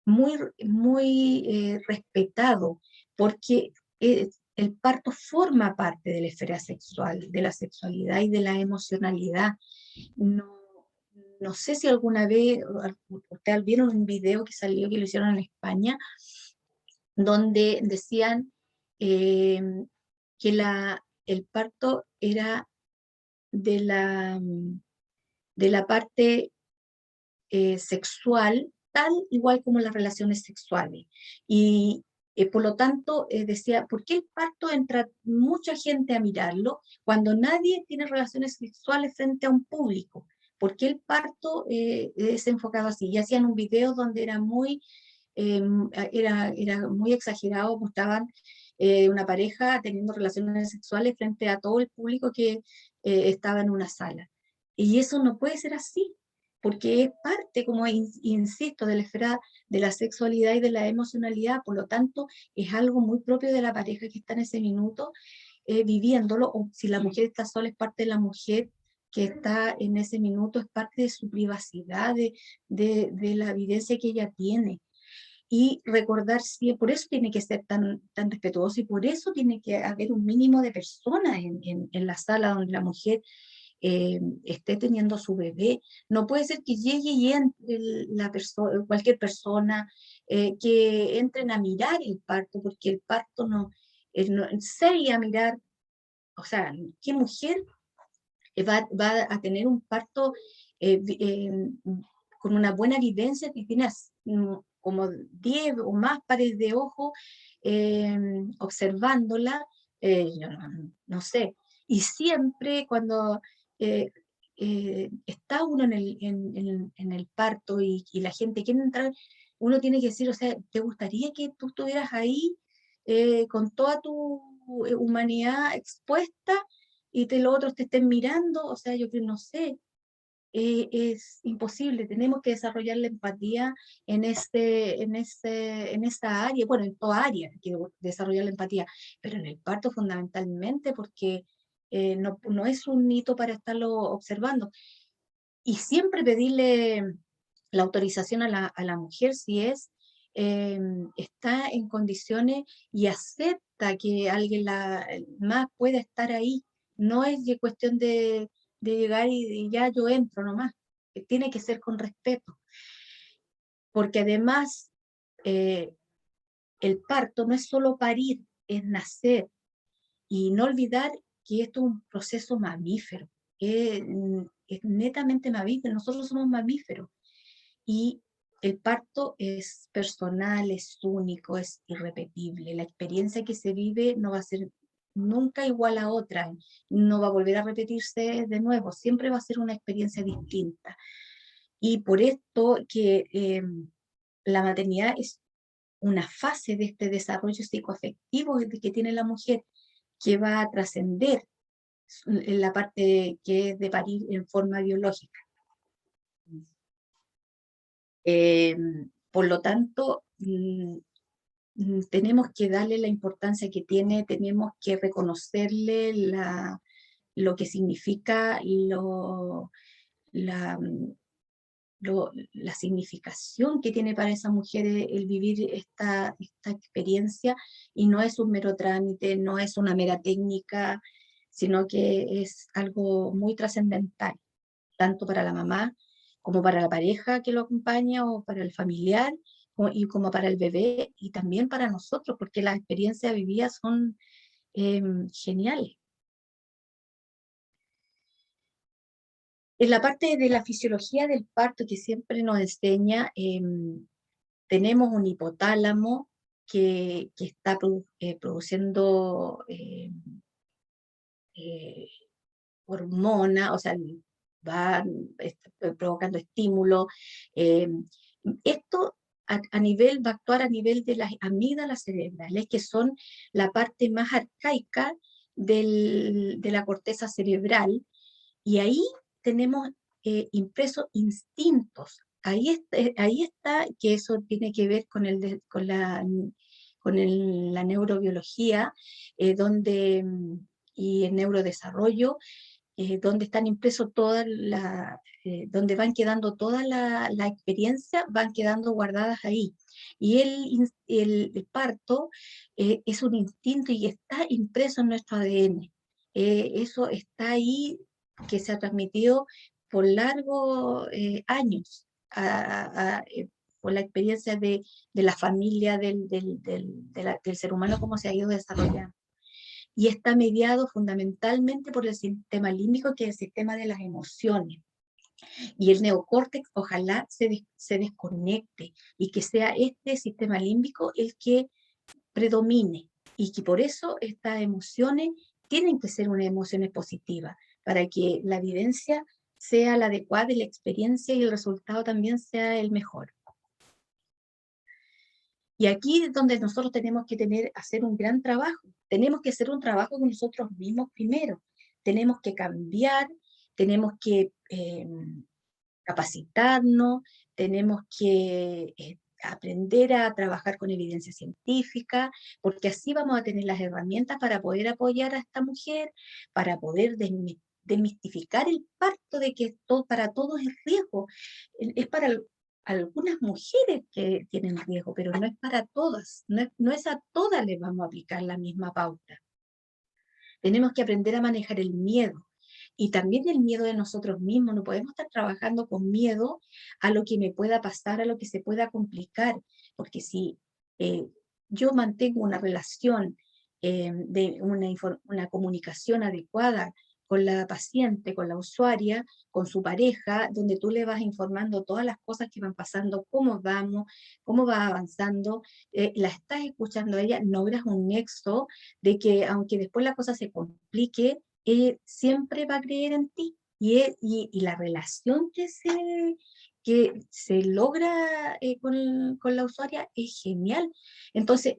muy, muy respetado, porque el parto forma parte de la esfera sexual, de la sexualidad y de la emocionalidad. No, no sé si alguna vez ustedes vieron un video que salió, que lo hicieron en España, donde decían eh, que el parto era de de la parte sexual, tal igual como las relaciones sexuales. Y por lo tanto, decía, ¿por qué el parto entra mucha gente a mirarlo cuando nadie tiene relaciones sexuales frente a un público? ¿Por qué el parto es enfocado así? Y hacían un video donde eh, era muy exagerado, mostraban una pareja teniendo relaciones sexuales frente a todo el público que estaba en una sala. Y eso no puede ser así, porque es parte, como insisto, de la esfera de la sexualidad y de la emocionalidad, por lo tanto, es algo muy propio de la pareja que está en ese minuto viviéndolo, o si la mujer está sola, es parte de la mujer que está en ese minuto, es parte de su privacidad, de la vivencia que ella tiene. Y recordar, por eso tiene que ser tan respetuoso y por eso tiene que haber un mínimo de personas en la sala donde la mujer esté teniendo a su bebé. No puede ser que llegue y entre cualquier persona, que entren a mirar el parto, porque el parto en serio a mirar, o sea, ¿qué mujer va a tener un parto con una buena vivencia que tiene como 10 o más pares de ojos observándola? Yo no sé. Y siempre cuando eh, está uno en el parto y la gente quiere entrar, uno tiene que decir, o sea, ¿te gustaría que tú estuvieras ahí con toda tu humanidad expuesta y los otros te estén mirando? O sea, yo creo, no sé, es imposible. Tenemos que desarrollar la empatía en esta área, bueno, en toda área hay que desarrollar la empatía, pero en el parto fundamentalmente porque no es un hito para estarlo observando. Y siempre pedirle la autorización a la mujer si está en condiciones y acepta que alguien más pueda estar ahí. No es cuestión de llegar y ya yo entro nomás. Tiene que ser con respeto, porque además eh, el parto no es solo parir, es nacer. Y no olvidar que esto es un proceso mamífero, es netamente mamífero, nosotros somos mamíferos. Y el parto es personal, es único, es irrepetible. La experiencia que se vive no va a ser nunca igual a otra, no va a volver a repetirse de nuevo, siempre va a ser una experiencia distinta. Y por esto que la maternidad es una fase de este desarrollo psicoafectivo que tiene la mujer, que va a trascender en la parte que es de parir en forma biológica. Eh, por lo tanto, tenemos que darle la importancia que tiene, tenemos que reconocerle lo que significa la, la significación que tiene para esa mujer el vivir esta experiencia, y no es un mero trámite, no es una mera técnica, sino que es algo muy trascendental, tanto para la mamá como para la pareja que lo acompaña o para el familiar y como para el bebé y también para nosotros, porque las experiencias vividas son geniales. En la parte de la fisiología del parto que siempre nos enseña, tenemos un hipotálamo que está produciendo eh, hormona, o sea, va provocando estímulo. eh, Esto a nivel, va a actuar a nivel de las amígdalas cerebrales, que son la parte más arcaica de la corteza cerebral, y ahí tenemos impresos instintos. Ahí está, que eso tiene que ver con, la neurobiología, y el neurodesarrollo, donde están impresos donde van quedando toda la experiencia, van quedando guardadas ahí. Y el parto es un instinto y está impreso en nuestro ADN. Eso está ahí, que se ha transmitido por largos años, por la experiencia de la familia del ser humano, cómo se ha ido desarrollando, y está mediado fundamentalmente por el sistema límbico, que es el sistema de las emociones. Y el neocórtex ojalá se desconecte y que sea este sistema límbico el que predomine, y que por eso estas emociones tienen que ser unas emociones positivas, para que la vivencia sea la adecuada y la experiencia y el resultado también sea el mejor. Y aquí es donde nosotros tenemos que hacer un gran trabajo. Tenemos que hacer un trabajo con nosotros mismos primero. Tenemos que cambiar, tenemos que capacitarnos, tenemos que aprender a trabajar con evidencia científica, porque así vamos a tener las herramientas para poder apoyar a esta mujer, para poder desmistificar el parto de que para todos es riesgo. Es para algunas mujeres que tienen riesgo, pero no es para todas, no es a todas les vamos a aplicar la misma pauta. Tenemos que aprender a manejar el miedo, y también el miedo de nosotros mismos. No podemos estar trabajando con miedo a lo que me pueda pasar, a lo que se pueda complicar, porque si eh, yo mantengo una relación de una comunicación adecuada con la paciente, con la usuaria, con su pareja, donde tú le vas informando todas las cosas que van pasando, cómo vamos, cómo va avanzando, la estás escuchando a ella, logras un nexo de que aunque después la cosa se complique, siempre va a creer en ti. Y la relación que se logra con la usuaria es genial. Entonces,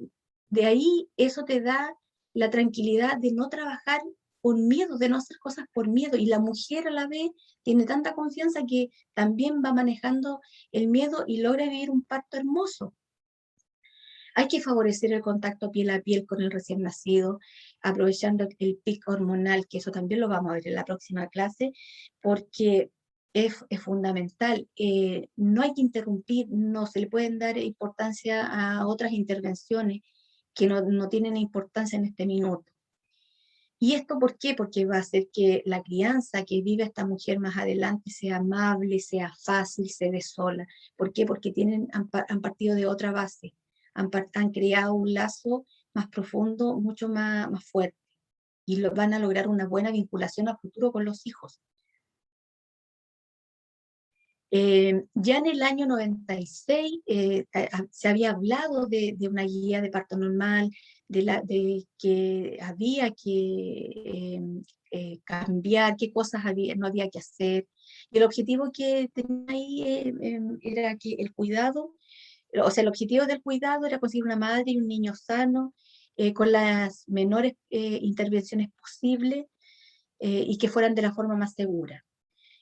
de ahí eso te da la tranquilidad de no trabajar con miedo, de no hacer cosas por miedo. Y la mujer a la vez tiene tanta confianza que también va manejando el miedo y logra vivir un parto hermoso. Hay que favorecer el contacto piel a piel con el recién nacido, aprovechando el pico hormonal, que eso también lo vamos a ver en la próxima clase, porque es fundamental. No hay que interrumpir, no se le pueden dar importancia a otras intervenciones que no tienen importancia en este minuto. ¿Y esto por qué? Porque va a hacer que la crianza que vive esta mujer más adelante sea amable, sea fácil, se dé sola. ¿Por qué? Porque han partido de otra base, han creado un lazo más profundo, mucho más fuerte, y van a lograr una buena vinculación a futuro con los hijos. Ya en el año 96 se había hablado de una guía de parto normal, de que había que cambiar, qué cosas no había que hacer. Y el objetivo que tenía ahí era que el cuidado, o sea, el objetivo del cuidado era conseguir una madre y un niño sano, con las menores intervenciones posibles, y que fueran de la forma más segura.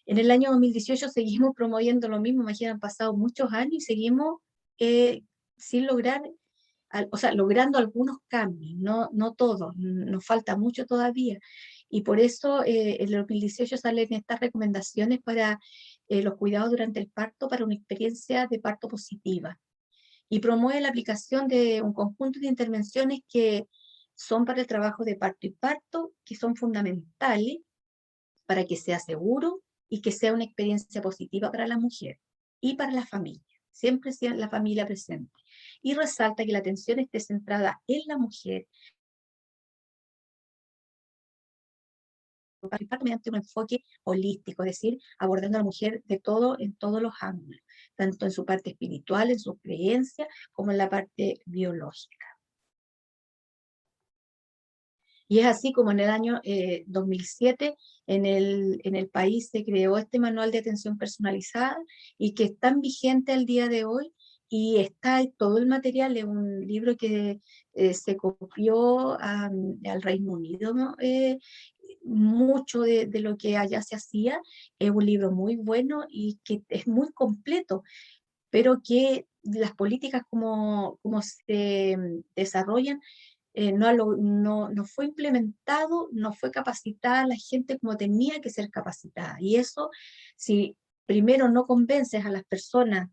En el año 2018 seguimos promoviendo lo mismo, imagínate, han pasado muchos años y seguimos sin lograr, o sea, logrando algunos cambios, no todos, nos falta mucho todavía. Y por eso en el 2018 salen estas recomendaciones para los cuidados durante el parto para una experiencia de parto positiva. Y promueve la aplicación de un conjunto de intervenciones que son para el trabajo de parto y parto, que son fundamentales para que sea seguro y que sea una experiencia positiva para la mujer y para la familia. Siempre sea la familia presente. Y resalta que la atención esté centrada en la mujer mediante un enfoque holístico, es decir, abordando a la mujer de todo, en todos los ángulos, tanto en su parte espiritual, en su creencia, como en la parte biológica. Y es así como en el año 2007 en el país se creó este manual de atención personalizada y que es tan vigente al día de hoy y está todo el material, es un libro que se copió al Reino Unido, ¿no? Mucho de lo que allá se hacía, es un libro muy bueno y que es muy completo, pero que las políticas como se desarrollan no fue implementado, no fue capacitada la gente como tenía que ser capacitada. Y eso, si primero no convences a las personas,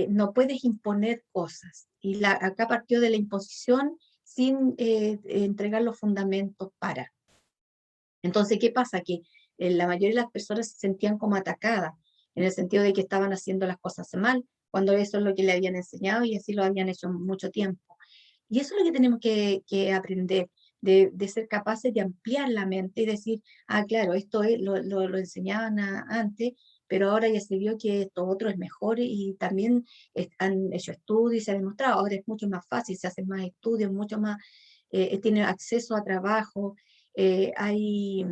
no puedes imponer cosas. Y acá partió de la imposición sin entregar los fundamentos para. Entonces, ¿qué pasa? Que la mayoría de las personas se sentían como atacadas, en el sentido de que estaban haciendo las cosas mal, cuando eso es lo que le habían enseñado y así lo habían hecho mucho tiempo. Y eso es lo que tenemos que aprender, de ser capaces de ampliar la mente y decir, ah, claro, esto lo enseñaban antes, pero ahora ya se vio que esto otro es mejor y también han hecho estudios y se ha demostrado, ahora es mucho más fácil, se hacen más estudios, mucho más, tienen acceso a trabajo, eh, hay,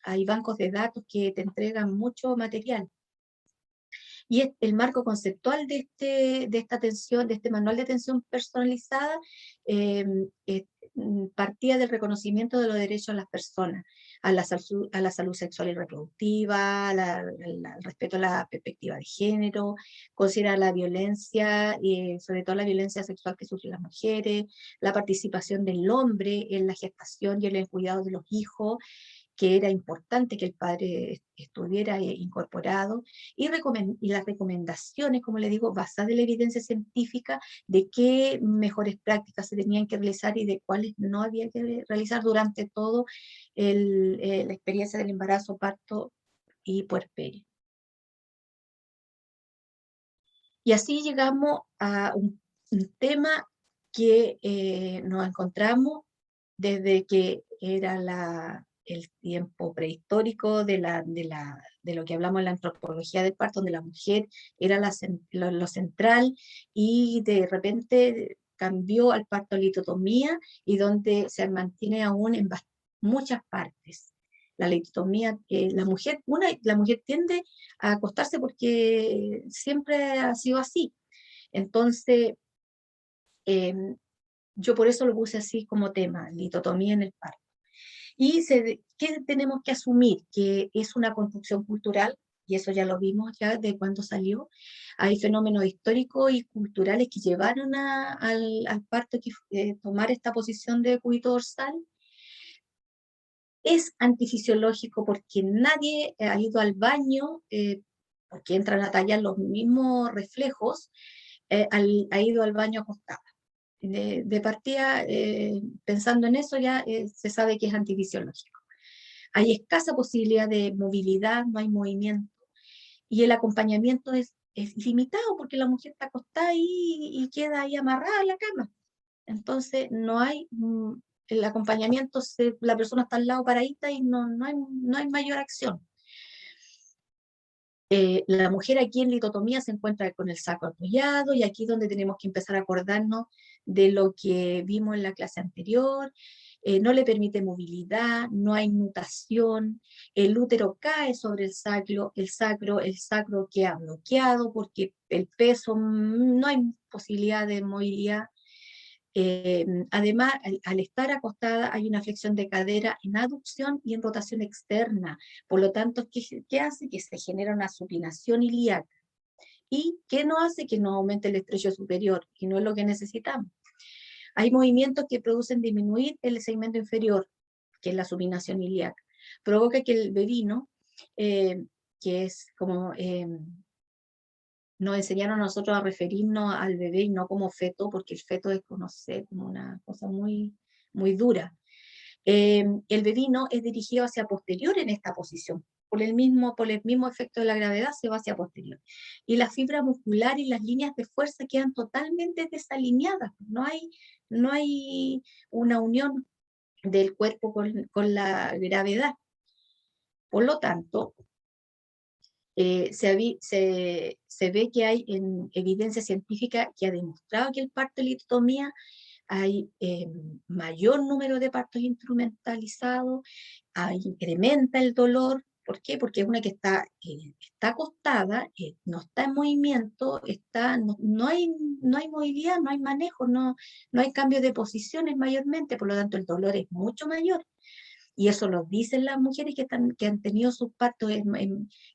hay bancos de datos que te entregan mucho material. Y el marco conceptual de esta atención, de este manual de atención personalizada, eh, eh, partía del reconocimiento de los derechos de las personas, a la salud sexual y reproductiva, al respeto a la perspectiva de género, considera la violencia, sobre todo la violencia sexual que sufren las mujeres, la participación del hombre en la gestación y en el cuidado de los hijos, que era importante que el padre estuviera incorporado, y las recomendaciones, como le digo, basadas en la evidencia científica de qué mejores prácticas se tenían que realizar y de cuáles no había que realizar durante todo la experiencia del embarazo, parto y puerperio. Y así llegamos a un tema que nos encontramos desde que era el tiempo prehistórico de lo que hablamos en la antropología del parto, donde la mujer era lo central y de repente cambió al parto litotomía y donde se mantiene aún en muchas partes. La litotomía, la mujer tiende a acostarse porque siempre ha sido así. Entonces, em, yo por eso lo puse así como tema, litotomía en el parto. Y ¿qué tenemos que asumir? Que es una construcción cultural, y eso ya lo vimos ya de cuando salió. Hay fenómenos históricos y culturales que llevaron al parto que tomar esta posición de cúbito dorsal. Es antifisiológico porque nadie ha ido al baño, porque entran a tallar los mismos reflejos, ha ido al baño acostada. De partida, pensando en eso, ya se sabe que es antifisiológico. Hay escasa posibilidad de movilidad, no hay movimiento, y el acompañamiento es limitado porque la mujer está acostada y queda ahí amarrada a la cama. Entonces, no hay el acompañamiento, la persona está al lado paradita y no hay mayor acción. La mujer aquí en litotomía se encuentra con el saco apoyado y aquí es donde tenemos que empezar a acordarnos de lo que vimos en la clase anterior. No le permite movilidad, no hay nutación, el útero cae sobre el sacro queda bloqueado porque el peso, no hay posibilidad de movilidad. Además, al estar acostada hay una flexión de cadera en aducción y en rotación externa. Por lo tanto, ¿qué hace? Que se genera una supinación ilíaca. ¿Y qué no hace? Que no aumente el estrecho superior, y no es lo que necesitamos. Hay movimientos que producen disminuir el segmento inferior, que es la supinación ilíaca. Provoca que el bebino, que es como nos enseñaron a nosotros a referirnos al bebé y no como feto, porque el feto es, no sé, como una cosa muy, muy dura. El bebino es dirigido hacia posterior en esta posición. Por el mismo efecto de la gravedad se va hacia posterior. Y la fibra muscular y las líneas de fuerza quedan totalmente desalineadas. No hay una unión del cuerpo con la gravedad. Por lo tanto, se ve que hay evidencia científica que ha demostrado que el parto de litotomía hay mayor número de partos instrumentalizados, incrementa el dolor. ¿Por qué? Porque es una que está acostada, no está en movimiento, no hay movilidad, no hay manejo, no hay cambios de posiciones mayormente, por lo tanto el dolor es mucho mayor. Y eso lo dicen las mujeres que han tenido sus partos,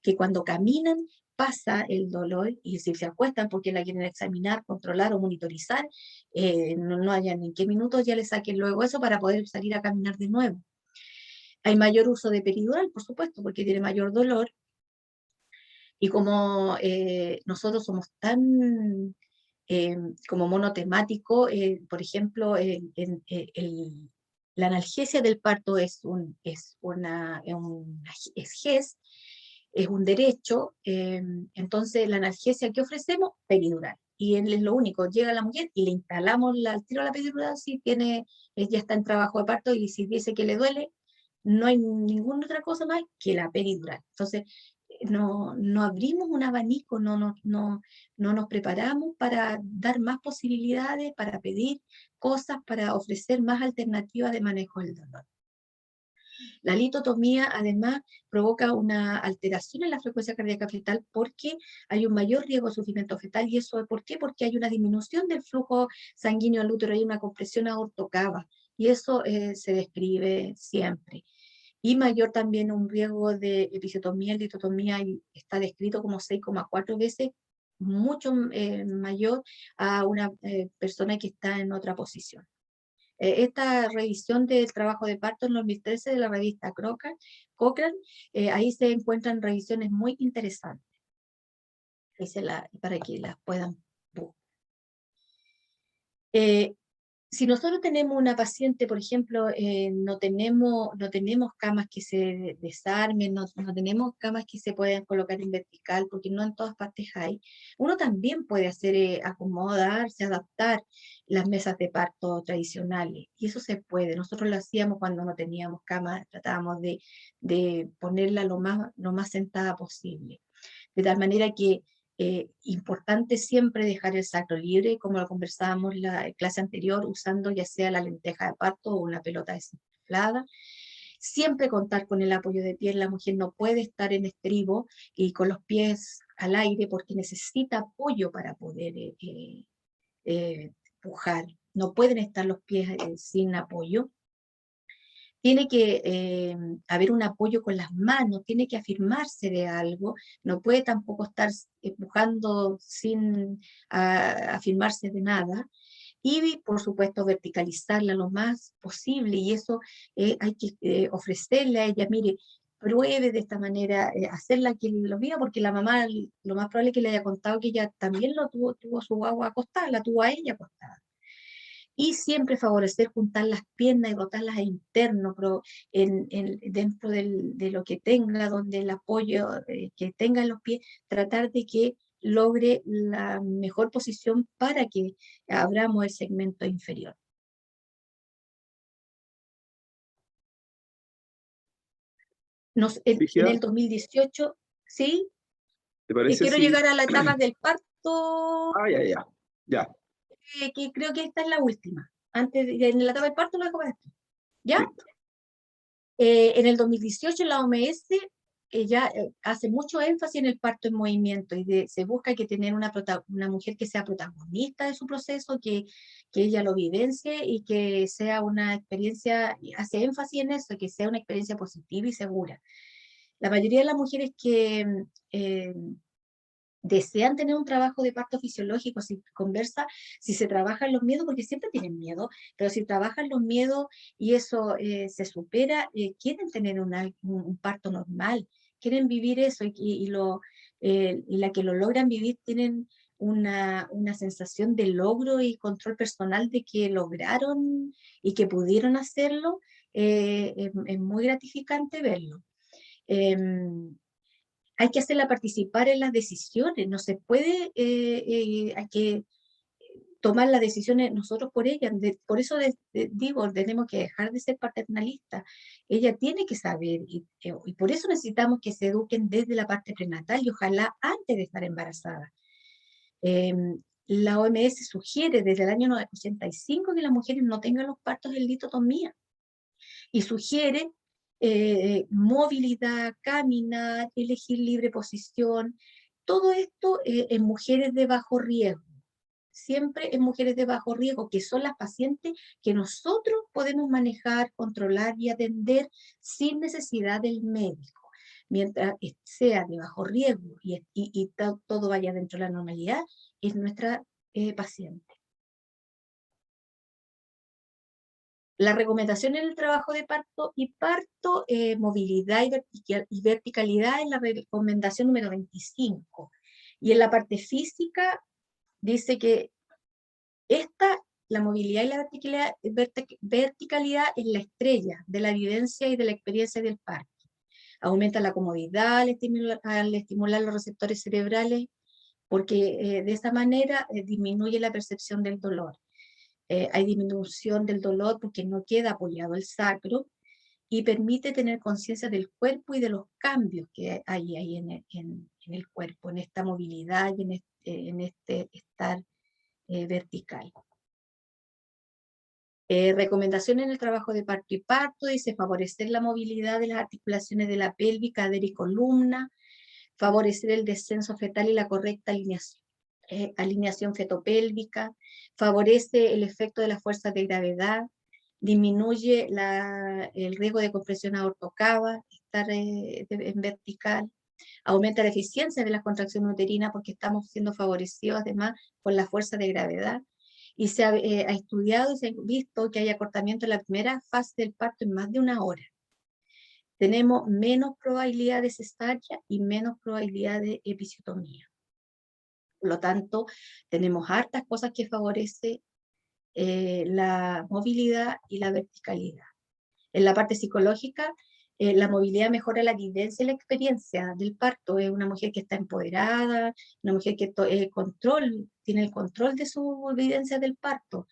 que cuando caminan pasa el dolor, y si se acuestan porque la quieren examinar, controlar o monitorizar, no hayan en qué minutos ya le saquen luego eso para poder salir a caminar de nuevo. Hay mayor uso de peridural, por supuesto, porque tiene mayor dolor, y como nosotros somos tan como monotemático, por ejemplo, la analgesia del parto es GES, es un derecho, entonces la analgesia que ofrecemos, peridural. Y él es lo único, llega la mujer y le instalamos al tiro la peridural si ya está en trabajo de parto, y si dice que le duele, no hay ninguna otra cosa más que la peridural. Entonces, no abrimos un abanico, no nos preparamos para dar más posibilidades, para pedir cosas, para ofrecer más alternativas de manejo del dolor. La litotomía además provoca una alteración en la frecuencia cardíaca fetal porque hay un mayor riesgo de sufrimiento fetal. ¿Y eso por qué? Porque hay una disminución del flujo sanguíneo al útero, hay una compresión aortocava, y eso se describe siempre. Y mayor también un riesgo de episiotomía, litotomía, está descrito como 6,4 veces mucho mayor a una persona que está en otra posición. Esta revisión del trabajo de parto en 2013 de la revista Cochrane, ahí se encuentran revisiones muy interesantes, para que las puedan buscar. Si nosotros tenemos una paciente, por ejemplo, no tenemos camas que se desarmen, no tenemos camas que se puedan colocar en vertical, porque no en todas partes hay, uno también puede hacer, acomodarse, adaptar las mesas de parto tradicionales, y eso se puede. Nosotros lo hacíamos cuando no teníamos cama, tratábamos de ponerla lo más sentada posible, de tal manera que importante siempre dejar el sacro libre, como lo conversábamos en la clase anterior, usando ya sea la lenteja de parto o una pelota desinflada. Siempre contar con el apoyo de pie. La mujer no puede estar en estribo y con los pies al aire porque necesita apoyo para poder pujar. No pueden estar los pies sin apoyo. Tiene que haber un apoyo con las manos, tiene que afirmarse de algo, no puede tampoco estar empujando sin afirmarse de nada, y por supuesto verticalizarla lo más posible, y eso hay que ofrecerle a ella, mire, pruebe de esta manera, hacerla que lo viva, porque la mamá lo más probable es que le haya contado que ella también tuvo su guagua acostada, la tuvo a ella acostada. Y siempre favorecer juntar las piernas y rotarlas a interno, pero dentro de lo que tenga, donde el apoyo que tenga en los pies, tratar de que logre la mejor posición para que abramos el segmento inferior. En el 2018, ¿sí? ¿Te parece Quiero llegar a la etapa del parto, ya. que creo que esta es la última. En la etapa del parto lo dejo para después. ¿Ya? Listo. En el 2018 la OMS ella hace mucho énfasis en el parto en movimiento y se busca que tener una mujer que sea protagonista de su proceso, que ella lo vivencie y que sea una experiencia, y hace énfasis en eso, que sea una experiencia positiva y segura. La mayoría de las mujeres que eh, desean tener un trabajo de parto fisiológico, si conversa, si se trabajan los miedos, porque siempre tienen miedo, pero si trabajan los miedos y eso se supera, quieren tener un parto normal, quieren vivir eso y la que lo logran vivir tienen una sensación de logro y control personal de que lograron y que pudieron hacerlo, es muy gratificante verlo. Em, Hay que hacerla participar en las decisiones, no se puede, hay que tomar las decisiones nosotros por ella. Por eso digo, tenemos que dejar de ser paternalistas. Ella tiene que saber y por eso necesitamos que se eduquen desde la parte prenatal y ojalá antes de estar embarazada. Eh, la OMS sugiere desde el año 85 que las mujeres no tengan los partos en litotomía y sugiere movilidad, caminar, elegir libre posición, todo esto en mujeres de bajo riesgo, siempre en mujeres de bajo riesgo, que son las pacientes que nosotros podemos manejar, controlar y atender sin necesidad del médico. Mientras sea de bajo riesgo todo vaya dentro de la normalidad, es nuestra paciente. La recomendación en el trabajo de parto y parto, movilidad y verticalidad es la recomendación número 25. Y en la parte física dice que la movilidad y la verticalidad es la estrella de la vivencia y de la experiencia del parto. Aumenta la comodidad al estimular los receptores cerebrales, porque de esa manera disminuye la percepción del dolor. Hay disminución del dolor porque no queda apoyado el sacro y permite tener conciencia del cuerpo y de los cambios que hay ahí en el cuerpo, en esta movilidad y en este estar vertical. Recomendación en el trabajo de parto y parto, dice favorecer la movilidad de las articulaciones de la pelvis, cadera y columna, favorecer el descenso fetal y la correcta alineación fetopélvica, favorece el efecto de las fuerzas de gravedad, disminuye el riesgo de compresión aortocava, estar en vertical, aumenta la eficiencia de las contracciones uterinas porque estamos siendo favorecidos además por la fuerza de gravedad, y se ha estudiado y se ha visto que hay acortamiento en la primera fase del parto en más de 1 hora. Tenemos menos probabilidad de cesárea y menos probabilidad de episiotomía. Por lo tanto, tenemos hartas cosas que favorecen la movilidad y la verticalidad. En la parte psicológica, la movilidad mejora la vivencia y la experiencia del parto. Es una mujer que está empoderada, una mujer que tiene el control de su vivencia del parto.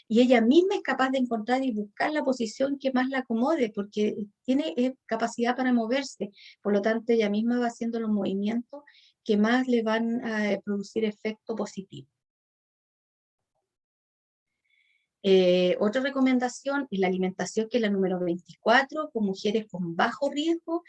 Y ella misma es capaz de encontrar y buscar la posición que más la acomode, porque tiene capacidad para moverse. Por lo tanto, ella misma va haciendo los movimientos que más le van a producir efecto positivo. Otra recomendación es la alimentación, que es la número 24, con mujeres con bajo riesgo,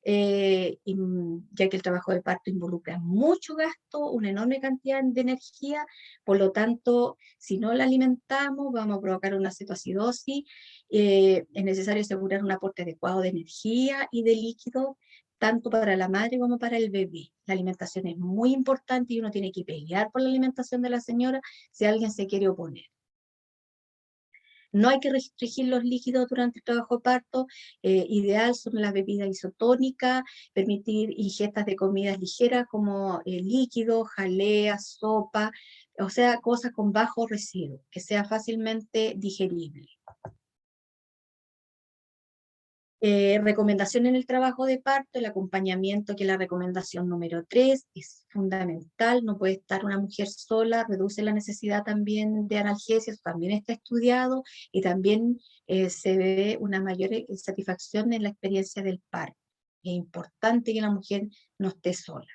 ya que el trabajo de parto involucra mucho gasto, una enorme cantidad de energía, por lo tanto, si no la alimentamos, vamos a provocar una cetoacidosis, es necesario asegurar un aporte adecuado de energía y de líquido, tanto para la madre como para el bebé. La alimentación es muy importante y uno tiene que pelear por la alimentación de la señora si alguien se quiere oponer. No hay que restringir los líquidos durante el trabajo de parto. Ideal son las bebidas isotónicas, permitir ingestas de comidas ligeras como líquidos, jalea, sopa, o sea, cosas con bajo residuo, que sea fácilmente digerible. Recomendación en el trabajo de parto, el acompañamiento, que es la recomendación número 3, es fundamental. No puede estar una mujer sola, reduce la necesidad también de analgesias, también está estudiado, y también se ve una mayor satisfacción en la experiencia del parto. Es importante que la mujer no esté sola,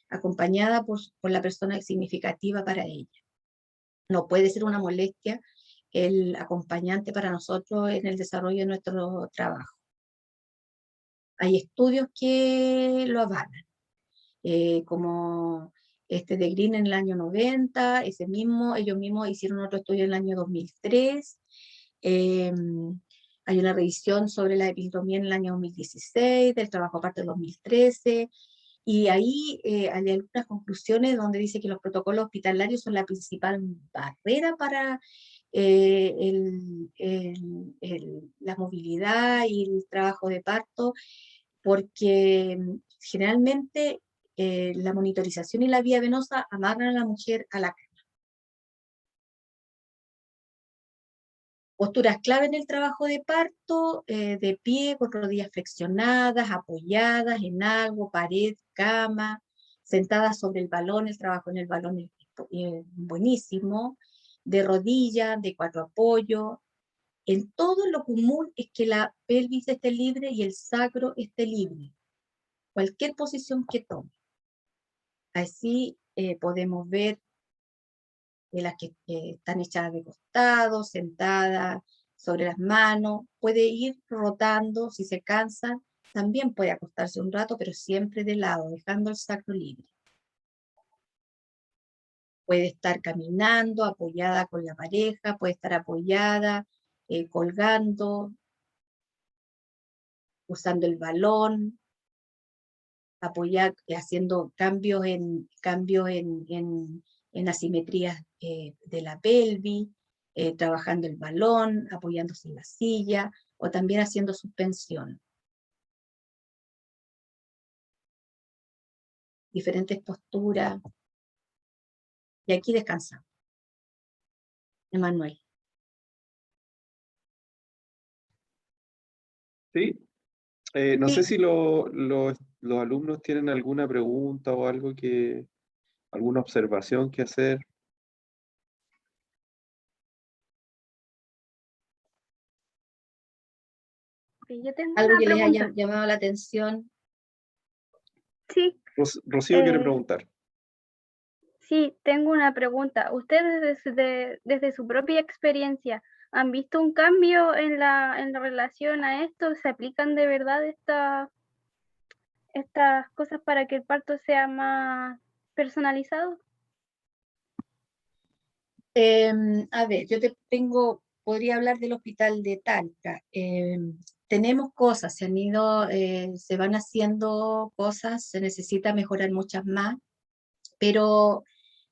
acompañada por la persona significativa para ella. No puede ser una molestia el acompañante para nosotros en el desarrollo de nuestro trabajo. Hay estudios que lo avalan, como este de Green en el año 90, ellos mismos hicieron otro estudio en el año 2003. Hay una revisión sobre la episiotomía en el año 2016, del trabajo aparte del 2013, y ahí hay algunas conclusiones donde dice que los protocolos hospitalarios son la principal barrera para la movilidad y el trabajo de parto, porque generalmente la monitorización y la vía venosa amarran a la mujer a la cama. Posturas clave en el trabajo de parto, de pie, con rodillas flexionadas, apoyadas en algo, pared, cama, sentadas sobre el balón, el trabajo en el balón es buenísimo, de rodillas, de cuatro apoyos. En todo lo común es que la pelvis esté libre y el sacro esté libre, cualquier posición que tome. Así podemos ver de las que están echadas de costado, sentadas sobre las manos, puede ir rotando, si se cansa, también puede acostarse un rato, pero siempre de lado, dejando el sacro libre. Puede estar caminando, apoyada con la pareja, puede estar apoyada, colgando, usando el balón, apoyar, haciendo cambios en asimetrías de la pelvis, trabajando el balón, apoyándose en la silla, o también haciendo suspensión. Diferentes posturas. Y aquí descansamos. Emanuel. Sí. No sé Sí, si los alumnos tienen alguna pregunta o algo alguna observación que hacer. Yo tengo algo una que les haya pregunta. llamado la atención. Sí, Rocío quiere eh, preguntar. sí, tengo una pregunta. ¿Ustedes desde su propia experiencia han visto un cambio en la relación a esto? ¿Se aplican de verdad estas cosas para que el parto sea más personalizado? A ver, podría hablar del hospital de Talca. Tenemos cosas, se van haciendo cosas, se necesita mejorar muchas más, pero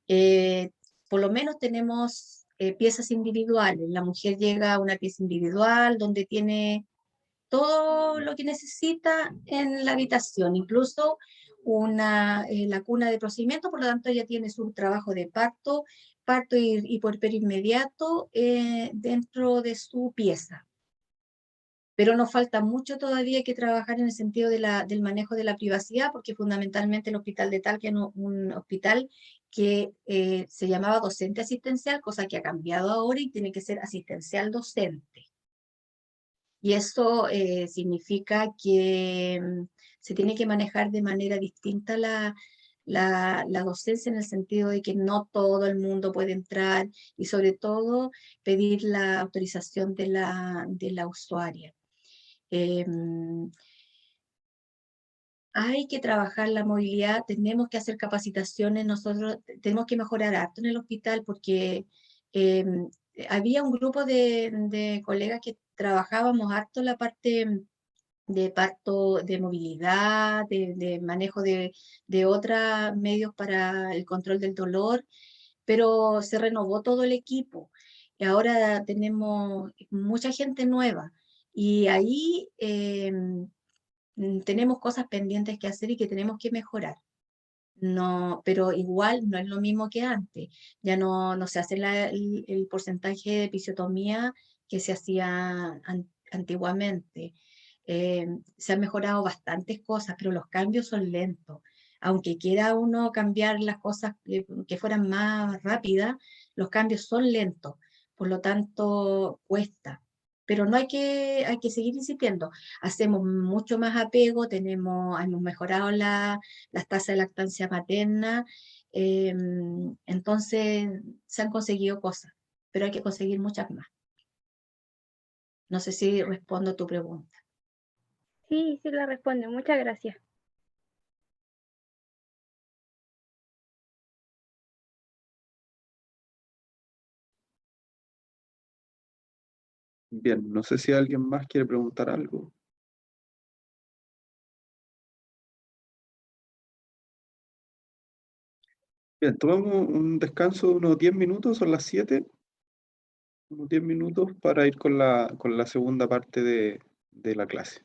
eh, por lo menos tenemos piezas individuales. La mujer llega a una pieza individual donde tiene todo lo que necesita en la habitación, incluso la cuna de procedimiento, por lo tanto ella tiene su trabajo de parto y puerperio inmediato dentro de su pieza. Pero nos falta mucho todavía que trabajar en el sentido del manejo de la privacidad, porque fundamentalmente el hospital de Talca es un hospital que se llamaba docente asistencial, cosa que ha cambiado ahora y tiene que ser asistencial docente. Y eso significa que se tiene que manejar de manera distinta la docencia, en el sentido de que no todo el mundo puede entrar, y sobre todo pedir la autorización de la usuaria. Hay que trabajar la movilidad, tenemos que hacer capacitaciones, nosotros tenemos que mejorar harto en el hospital, porque había un grupo de colegas que trabajábamos harto la parte de parto, de movilidad, de manejo de otros medios para el control del dolor, pero se renovó todo el equipo. Y ahora tenemos mucha gente nueva, y ahí tenemos cosas pendientes que hacer y que tenemos que mejorar. No, pero igual no es lo mismo que antes. Ya no se hace el porcentaje de episiotomía que se hacía antiguamente. Se han mejorado bastantes cosas, pero los cambios son lentos. Aunque quiera uno cambiar las cosas que fueran más rápidas, los cambios son lentos. Por lo tanto, cuesta. Pero no hay que seguir insistiendo. Hacemos mucho más apego, hemos mejorado las tasas de lactancia materna, entonces se han conseguido cosas, pero hay que conseguir muchas más. No sé si respondo a tu pregunta. Sí, sí la responde. Muchas gracias. Bien, no sé si alguien más quiere preguntar algo. Bien, tomamos un descanso de unos 10 minutos, son las 7, unos 10 minutos para ir con la segunda parte de la clase.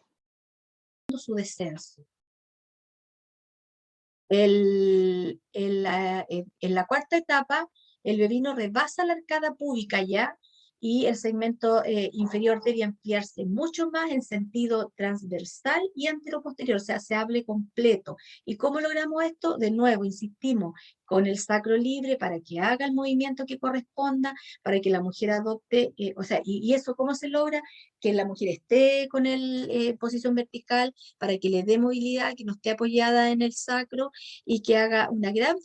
Su descenso. En la cuarta etapa, el bebino rebasa la arcada púbica ya, y el segmento inferior debe ampliarse mucho más en sentido transversal y anteroposterior, o sea, se hable completo. ¿Y cómo logramos esto? De nuevo, insistimos, con el sacro libre para que haga el movimiento que corresponda, para que la mujer adopte, o sea, y eso ¿cómo se logra? Que la mujer esté con posición vertical, para que le dé movilidad, que no esté apoyada en el sacro, y que haga una gran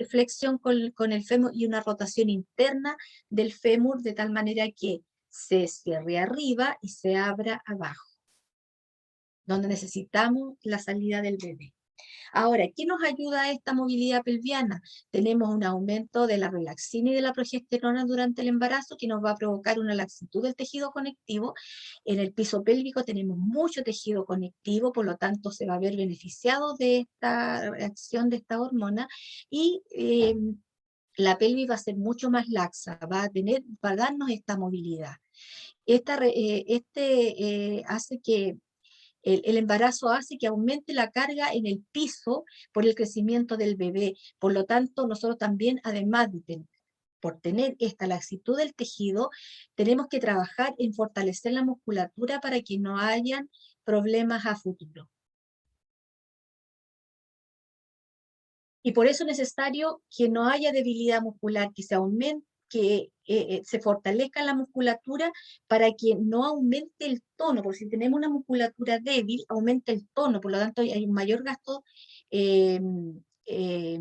flexión con el fémur y una rotación interna del fémur de tal manera que se cierre arriba y se abra abajo, donde necesitamos la salida del bebé. Ahora, ¿qué nos ayuda a esta movilidad pelviana? Tenemos un aumento de la relaxina y de la progesterona durante el embarazo que nos va a provocar una laxitud del tejido conectivo. En el piso pélvico tenemos mucho tejido conectivo, por lo tanto se va a ver beneficiado de esta reacción de esta hormona, y la pelvis va a ser mucho más laxa, va a darnos esta movilidad. Hace que el embarazo hace que aumente la carga en el piso por el crecimiento del bebé. Por lo tanto, nosotros también, además de por tener esta laxitud del tejido, tenemos que trabajar en fortalecer la musculatura para que no hayan problemas a futuro. Y por eso es necesario que no haya debilidad muscular, que se aumente, que se fortalezca la musculatura para que no aumente el tono, porque si tenemos una musculatura débil, aumenta el tono, por lo tanto hay un mayor gasto, eh, eh,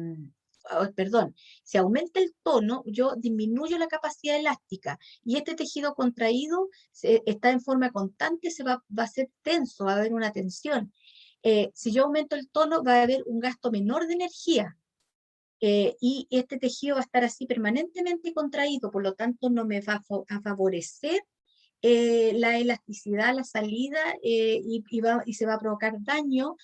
perdón, si aumenta el tono, yo disminuyo la capacidad elástica, y este tejido contraído está en forma constante, va a ser tenso, va a haber una tensión. Si yo aumento el tono, va a haber un gasto menor de energía, y este tejido va a estar así permanentemente contraído, por lo tanto no me va a favorecer la elasticidad, la salida, y se va a provocar daño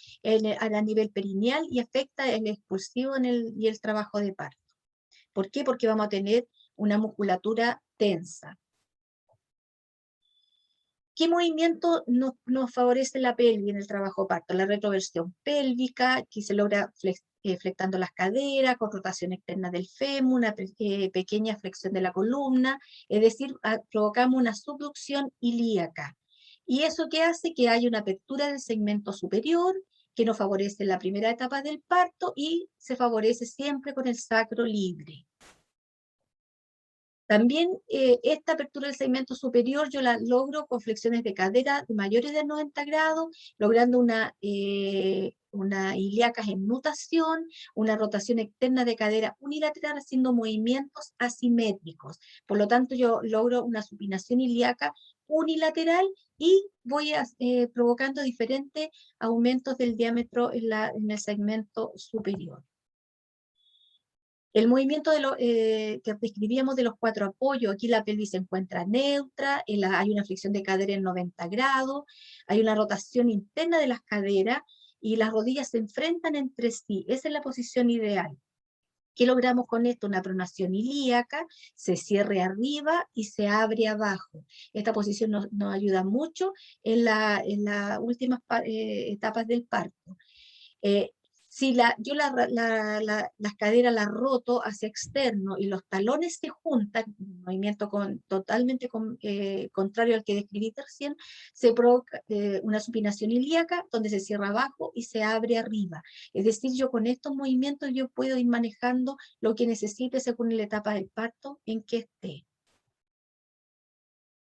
a nivel perineal y afecta el expulsivo y el trabajo de parto. ¿Por qué? Porque vamos a tener una musculatura tensa. ¿Qué movimiento nos favorece la pelvis en el trabajo parto? La retroversión pélvica, que se logra flectando las caderas, con rotación externa del fémur, una pequeña flexión de la columna, es decir, provocamos una subducción ilíaca. ¿Y eso qué hace? Que haya una apertura del segmento superior, que nos favorece en la primera etapa del parto y se favorece siempre con el sacro libre. También esta apertura del segmento superior yo la logro con flexiones de cadera mayores de 90 grados, logrando una ilíacas en nutación, una rotación externa de cadera unilateral, haciendo movimientos asimétricos. Por lo tanto, yo logro una supinación ilíaca unilateral y voy provocando diferentes aumentos del diámetro en el segmento superior. El movimiento que describíamos de los 4 apoyos, aquí la pelvis se encuentra neutra, hay una flexión de cadera en 90 grados, hay una rotación interna de las caderas y las rodillas se enfrentan entre sí. Esa es la posición ideal. ¿Qué logramos con esto? Una pronación ilíaca, se cierre arriba y se abre abajo. Esta posición nos ayuda mucho en las últimas etapas del parto. Si yo las caderas las roto hacia externo y los talones se juntan, un movimiento totalmente contrario al que describí recién, se provoca una supinación ilíaca donde se cierra abajo y se abre arriba. Es decir, yo con estos movimientos yo puedo ir manejando lo que necesite según la etapa del parto en que esté.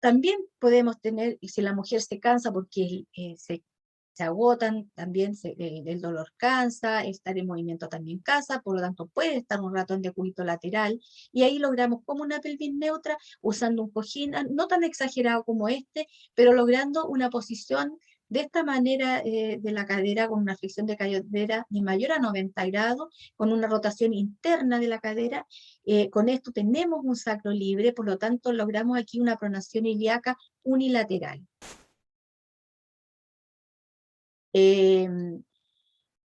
También podemos tener, si la mujer se cansa porque se agotan, también el dolor cansa, estar en movimiento también cansa, por lo tanto puede estar un rato en decúbito lateral, y ahí logramos como una pelvis neutra, usando un cojín, no tan exagerado como este, pero logrando una posición De esta manera de la cadera, con una flexión de cadera de mayor a 90 grados, con una rotación interna de la cadera, con esto tenemos un sacro libre, por lo tanto logramos aquí una pronación ilíaca unilateral.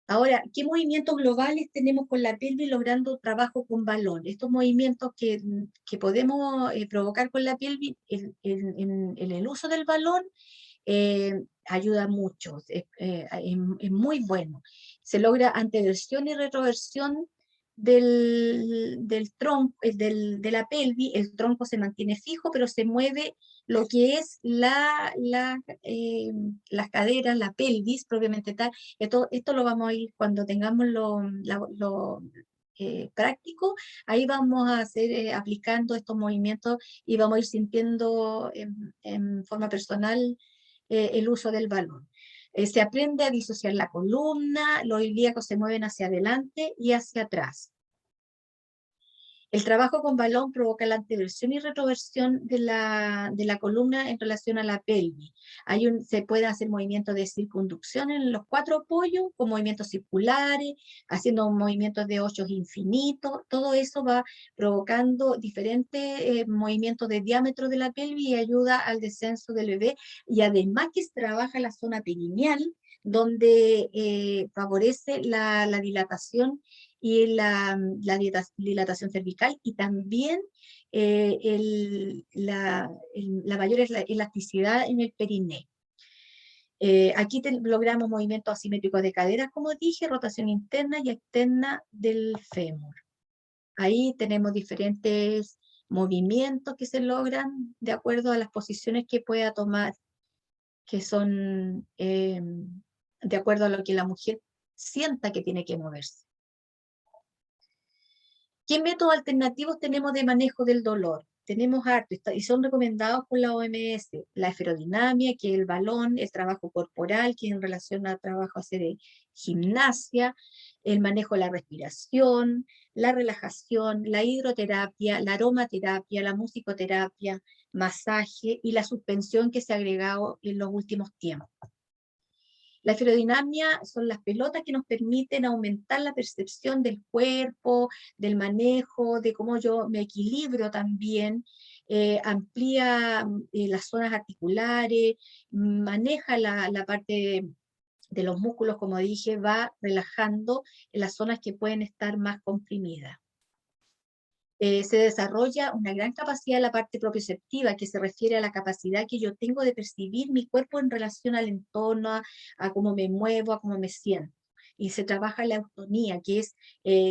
Ahora, ¿qué movimientos globales tenemos con la pelvis logrando trabajo con balón? Estos movimientos que podemos provocar con la pelvis en el uso del balón ayuda mucho, es muy bueno. Se logra anteversión y retroversión del tronco, de la pelvis. El tronco se mantiene fijo, pero se mueve lo que es las caderas, la pelvis propiamente tal. Esto lo vamos a ir cuando tengamos lo práctico, ahí vamos a hacer aplicando estos movimientos y vamos a ir sintiendo en forma personal el uso del balón. Se aprende a disociar la columna, los ilíacos se mueven hacia adelante y hacia atrás. El trabajo con balón provoca la anteversión y retroversión de la columna en relación a la pelvis. Se puede hacer movimientos de circunducción en los 4 apoyos, con movimientos circulares, haciendo movimientos de hoyos infinitos. Todo eso va provocando diferentes movimientos de diámetro de la pelvis y ayuda al descenso del bebé. Y además que se trabaja la zona perineal, donde favorece la dilatación y la dilatación cervical, y también la mayor elasticidad en el perineo. Aquí logramos movimientos asimétricos de caderas, como dije, rotación interna y externa del fémur. Ahí tenemos diferentes movimientos que se logran de acuerdo a las posiciones que pueda tomar, que son de acuerdo a lo que la mujer sienta que tiene que moverse. ¿Qué métodos alternativos tenemos de manejo del dolor? Tenemos harto y son recomendados por la OMS. La esferodinamia, que es el balón, el trabajo corporal, que es en relación al trabajo hacer gimnasia, el manejo de la respiración, la relajación, la hidroterapia, la aromaterapia, la musicoterapia, masaje y la suspensión que se ha agregado en los últimos tiempos. La esferodinamia son las pelotas que nos permiten aumentar la percepción del cuerpo, del manejo, de cómo yo me equilibro también, amplía las zonas articulares, maneja la parte de los músculos, como dije, va relajando en las zonas que pueden estar más comprimidas. Se desarrolla una gran capacidad en la parte propioceptiva, que se refiere a la capacidad que yo tengo de percibir mi cuerpo en relación al entorno, a cómo me muevo, a cómo me siento. Y se trabaja la eutonía, que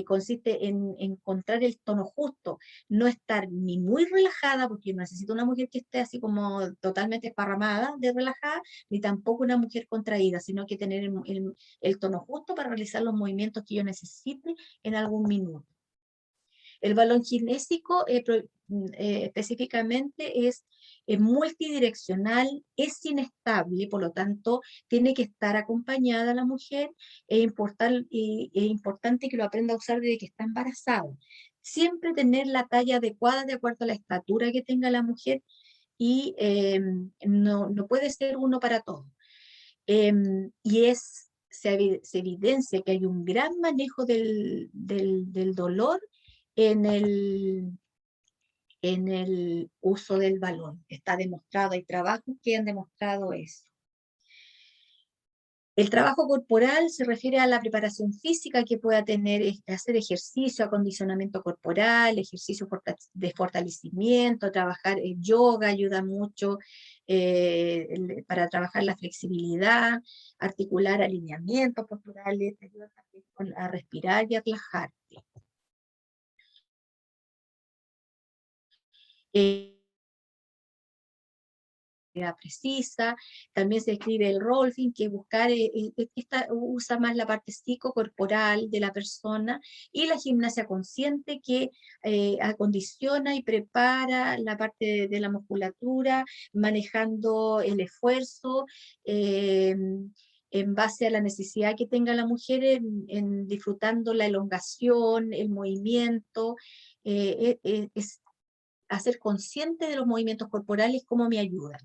consiste en encontrar el tono justo, no estar ni muy relajada, porque yo necesito una mujer que esté así como totalmente esparramada de relajada, ni tampoco una mujer contraída, sino que tener el tono justo para realizar los movimientos que yo necesite en algún minuto. El balón kinésico específicamente es multidireccional, es inestable, por lo tanto tiene que estar acompañada la mujer. Es importante que lo aprenda a usar desde que está embarazada. Siempre tener la talla adecuada de acuerdo a la estatura que tenga la mujer, y no puede ser uno para todos. Se evidencia que hay un gran manejo del dolor en el uso del balón. Está demostrado, hay trabajos que han demostrado eso. El trabajo corporal se refiere a la preparación física que pueda tener, hacer ejercicio, acondicionamiento corporal, ejercicio de fortalecimiento, trabajar yoga ayuda mucho para trabajar la flexibilidad, articular alineamientos posturales, te ayuda también a respirar y a relajarte. Precisa. También se escribe el rolfing, que buscar, usa más la parte psicocorporal de la persona, y la gimnasia consciente, que acondiciona y prepara la parte de la musculatura, manejando el esfuerzo en base a la necesidad que tenga la mujer, en disfrutando la elongación, el movimiento, es hacer consciente de los movimientos corporales, cómo me ayudan.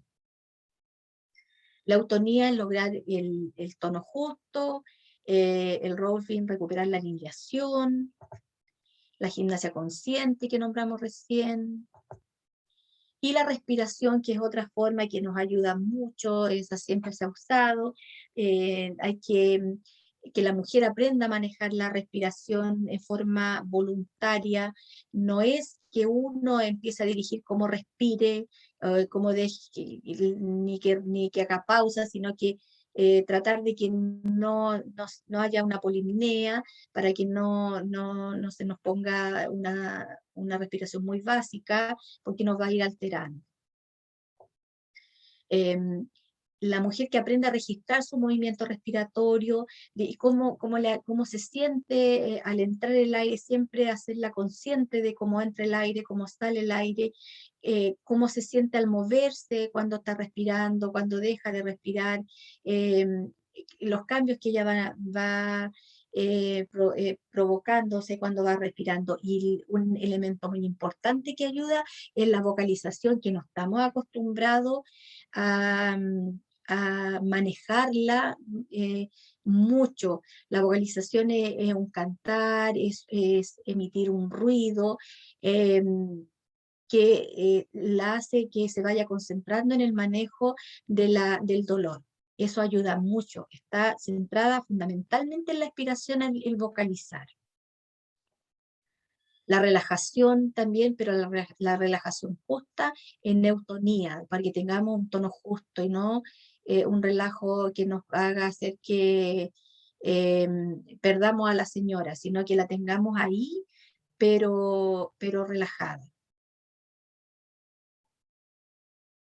La eutonía es lograr el tono justo, el rolfing, recuperar la alineación, la gimnasia consciente que nombramos recién, y la respiración, que es otra forma que nos ayuda mucho, esa siempre se ha usado. Hay que la mujer aprenda a manejar la respiración en forma voluntaria. No es que uno empiece a dirigir cómo respire, ni que haga pausa, sino que tratar de que no haya una polimnea, para que no se nos ponga una respiración muy básica, porque nos va a ir alterando. La mujer que aprende a registrar su movimiento respiratorio, y cómo se siente al entrar el aire, siempre hacerla consciente de cómo entra el aire, cómo sale el aire, cómo se siente al moverse, cuando está respirando, cuando deja de respirar, los cambios que ella va provocándose cuando va respirando. Y un elemento muy importante que ayuda es la vocalización, que no estamos acostumbrados a manejarla mucho. La vocalización es un cantar, es emitir un ruido que la hace que se vaya concentrando en el manejo del dolor. Eso ayuda mucho. Está centrada fundamentalmente en la expiración, el vocalizar. La relajación también, pero la relajación justa en neutonía, para que tengamos un tono justo y no un relajo que nos haga hacer que perdamos a la señora, sino que la tengamos ahí, pero relajada.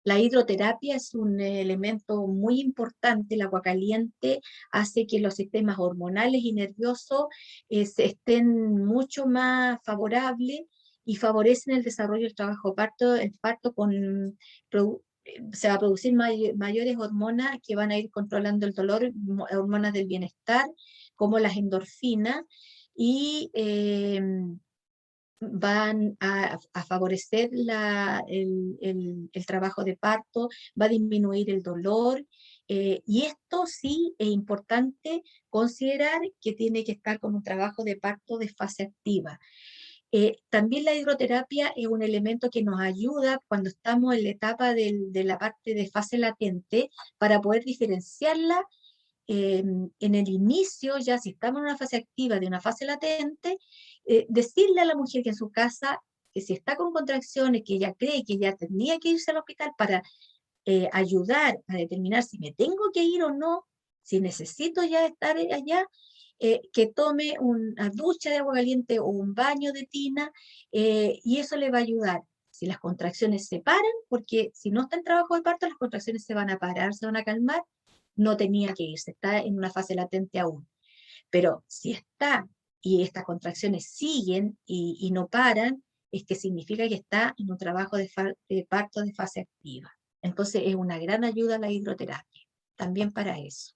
La hidroterapia es un elemento muy importante. El agua caliente hace que los sistemas hormonales y nerviosos estén mucho más favorables y favorecen el desarrollo del trabajo de parto. El parto se va a producir mayores hormonas que van a ir controlando el dolor, hormonas del bienestar, como las endorfinas, y van a favorecer el trabajo de parto, va a disminuir el dolor, y esto sí es importante considerar que tiene que estar con un trabajo de parto de fase activa. También la hidroterapia es un elemento que nos ayuda cuando estamos en la etapa de la parte de fase latente, para poder diferenciarla en el inicio. Ya si estamos en una fase activa de una fase latente, decirle a la mujer que en su casa, que si está con contracciones, que ella cree que ya tenía que irse al hospital, para ayudar a determinar si me tengo que ir o no, si necesito ya estar allá, que tome una ducha de agua caliente o un baño de tina, y eso le va a ayudar. Si las contracciones se paran, porque si no está en trabajo de parto, las contracciones se van a parar, se van a calmar, no tenía que irse, está en una fase latente aún. Pero si está y estas contracciones siguen y no paran, es que significa que está en un trabajo de parto de fase activa. Entonces es una gran ayuda la hidroterapia, también para eso.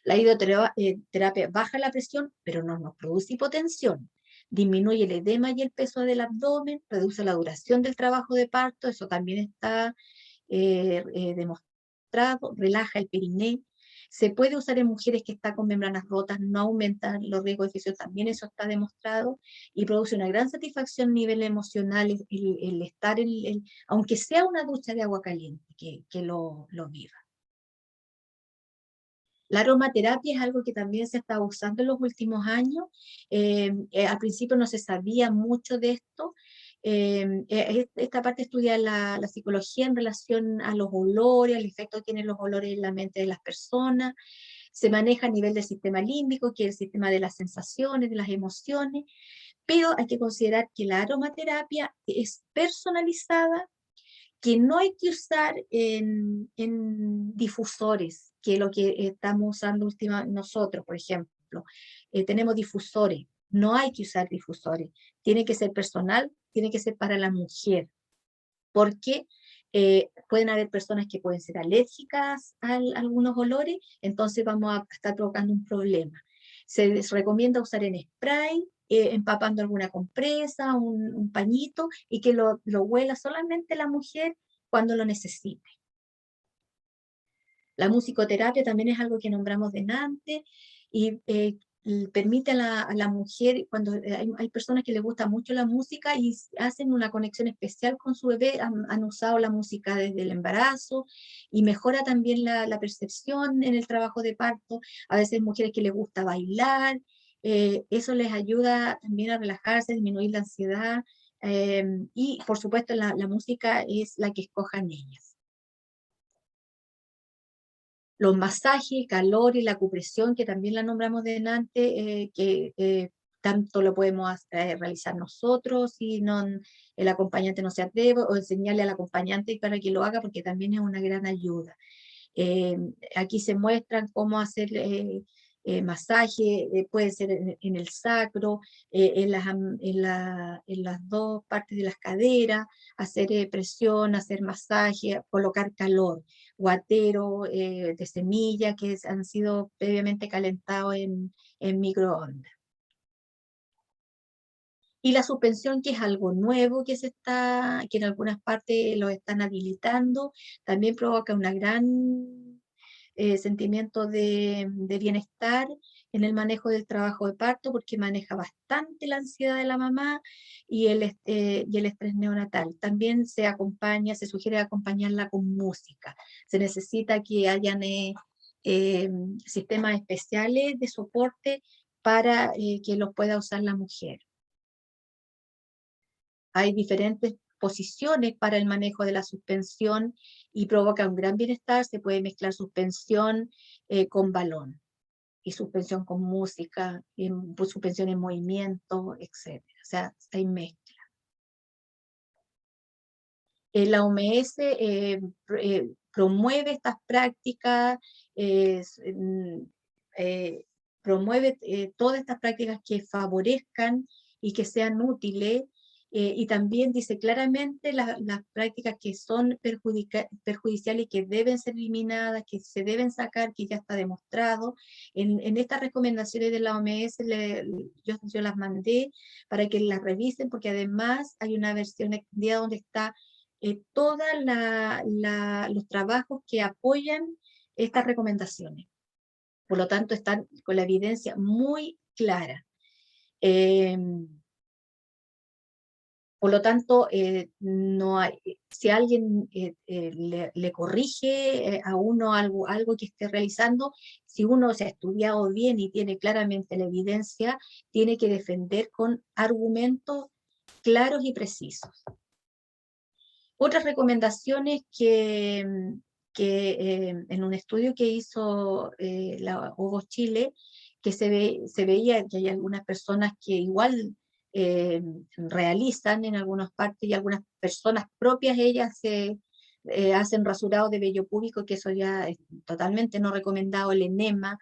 La hidroterapia baja la presión, pero no nos produce hipotensión. Disminuye el edema y el peso del abdomen, reduce la duración del trabajo de parto, eso también está demostrado, relaja el periné. Se puede usar en mujeres que están con membranas rotas, no aumenta los riesgos de infección, también eso está demostrado, y produce una gran satisfacción a nivel emocional el estar aunque sea una ducha de agua caliente, que lo viva. La aromaterapia es algo que también se está usando en los últimos años. Al principio no se sabía mucho de esto. Esta parte estudia la psicología en relación a los olores, al efecto que tienen los olores en la mente de las personas. Se maneja a nivel del sistema límbico, que es el sistema de las sensaciones, de las emociones, pero hay que considerar que la aromaterapia es personalizada, que no hay que usar en difusores, que es lo que estamos usando nosotros, por ejemplo. Tenemos difusores, no hay que usar difusores. Tiene que ser personal, tiene que ser para la mujer, porque pueden haber personas que pueden ser alérgicas a algunos olores, entonces vamos a estar provocando un problema. Se les recomienda usar en spray, empapando alguna compresa, un pañito, y que lo huela solamente la mujer cuando lo necesite. La musicoterapia también es algo que nombramos delante y permite a la mujer, cuando hay personas que les gusta mucho la música y hacen una conexión especial con su bebé, han usado la música desde el embarazo y mejora también la percepción en el trabajo de parto. A veces mujeres que les gusta bailar, eso les ayuda también a relajarse, a disminuir la ansiedad y por supuesto la música es la que escojan ellas. Los masajes, calor y la acupresión, que también la nombramos delante, que tanto lo podemos realizar nosotros si no, el acompañante no se atreve, o enseñarle al acompañante para que lo haga, porque también es una gran ayuda. Aquí se muestran cómo hacer masaje, puede ser en el sacro, en las dos partes de las caderas, hacer presión, hacer masaje, colocar calor, guatero de semilla que han sido previamente calentados en microondas. Y la suspensión, que es algo nuevo que en algunas partes lo están habilitando, también provoca una gran sentimiento de bienestar en el manejo del trabajo de parto, porque maneja bastante la ansiedad de la mamá y el estrés neonatal. También se sugiere acompañarla con música. Se necesita que hayan sistemas especiales de soporte para que los pueda usar la mujer. Hay diferentes posiciones para el manejo de la suspensión y provoca un gran bienestar. Se puede mezclar suspensión con balón y suspensión con música, pues, suspensión en movimiento, etc. O sea, hay mezcla. La OMS promueve estas prácticas, promueve todas estas prácticas que favorezcan y que sean útiles, y también dice claramente las prácticas que son perjudiciales y que deben ser eliminadas, que se deben sacar, que ya está demostrado. En estas recomendaciones de la OMS yo las mandé para que las revisen, porque además hay una versión extendida donde está todos los trabajos que apoyan estas recomendaciones. Por lo tanto, están con la evidencia muy clara. Por lo tanto, no hay, si alguien le corrige a uno algo que esté realizando, si uno se ha estudiado bien y tiene claramente la evidencia, tiene que defender con argumentos claros y precisos. Otras recomendaciones que en un estudio que hizo la OVO Chile, que se veía que hay algunas personas que igual realizan en algunas partes, y algunas personas propias ellas hacen rasurado de vello púbico, que eso ya es totalmente no recomendado. El enema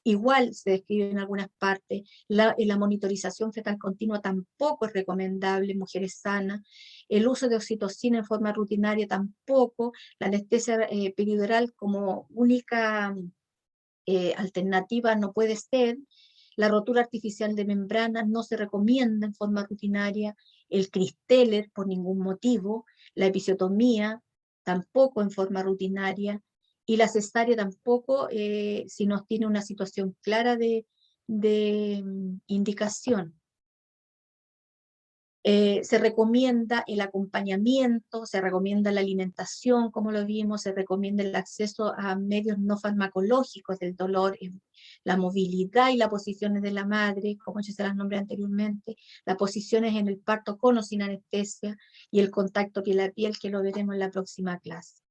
igual se describe en algunas partes. La monitorización fetal continua tampoco es recomendable en mujeres sanas. El uso de oxitocina en forma rutinaria tampoco. La anestesia peridural como única alternativa no puede ser. La rotura artificial de membranas no se recomienda en forma rutinaria. El Cristeller por ningún motivo. La episiotomía tampoco en forma rutinaria. Y la cesárea tampoco si nos tiene una situación clara de indicación. Se recomienda el acompañamiento, se recomienda la alimentación, como lo vimos, se recomienda el acceso a medios no farmacológicos del dolor, la movilidad y las posiciones de la madre, como ya se las nombré anteriormente, las posiciones en el parto con o sin anestesia, y el contacto piel a piel, que lo veremos en la próxima clase.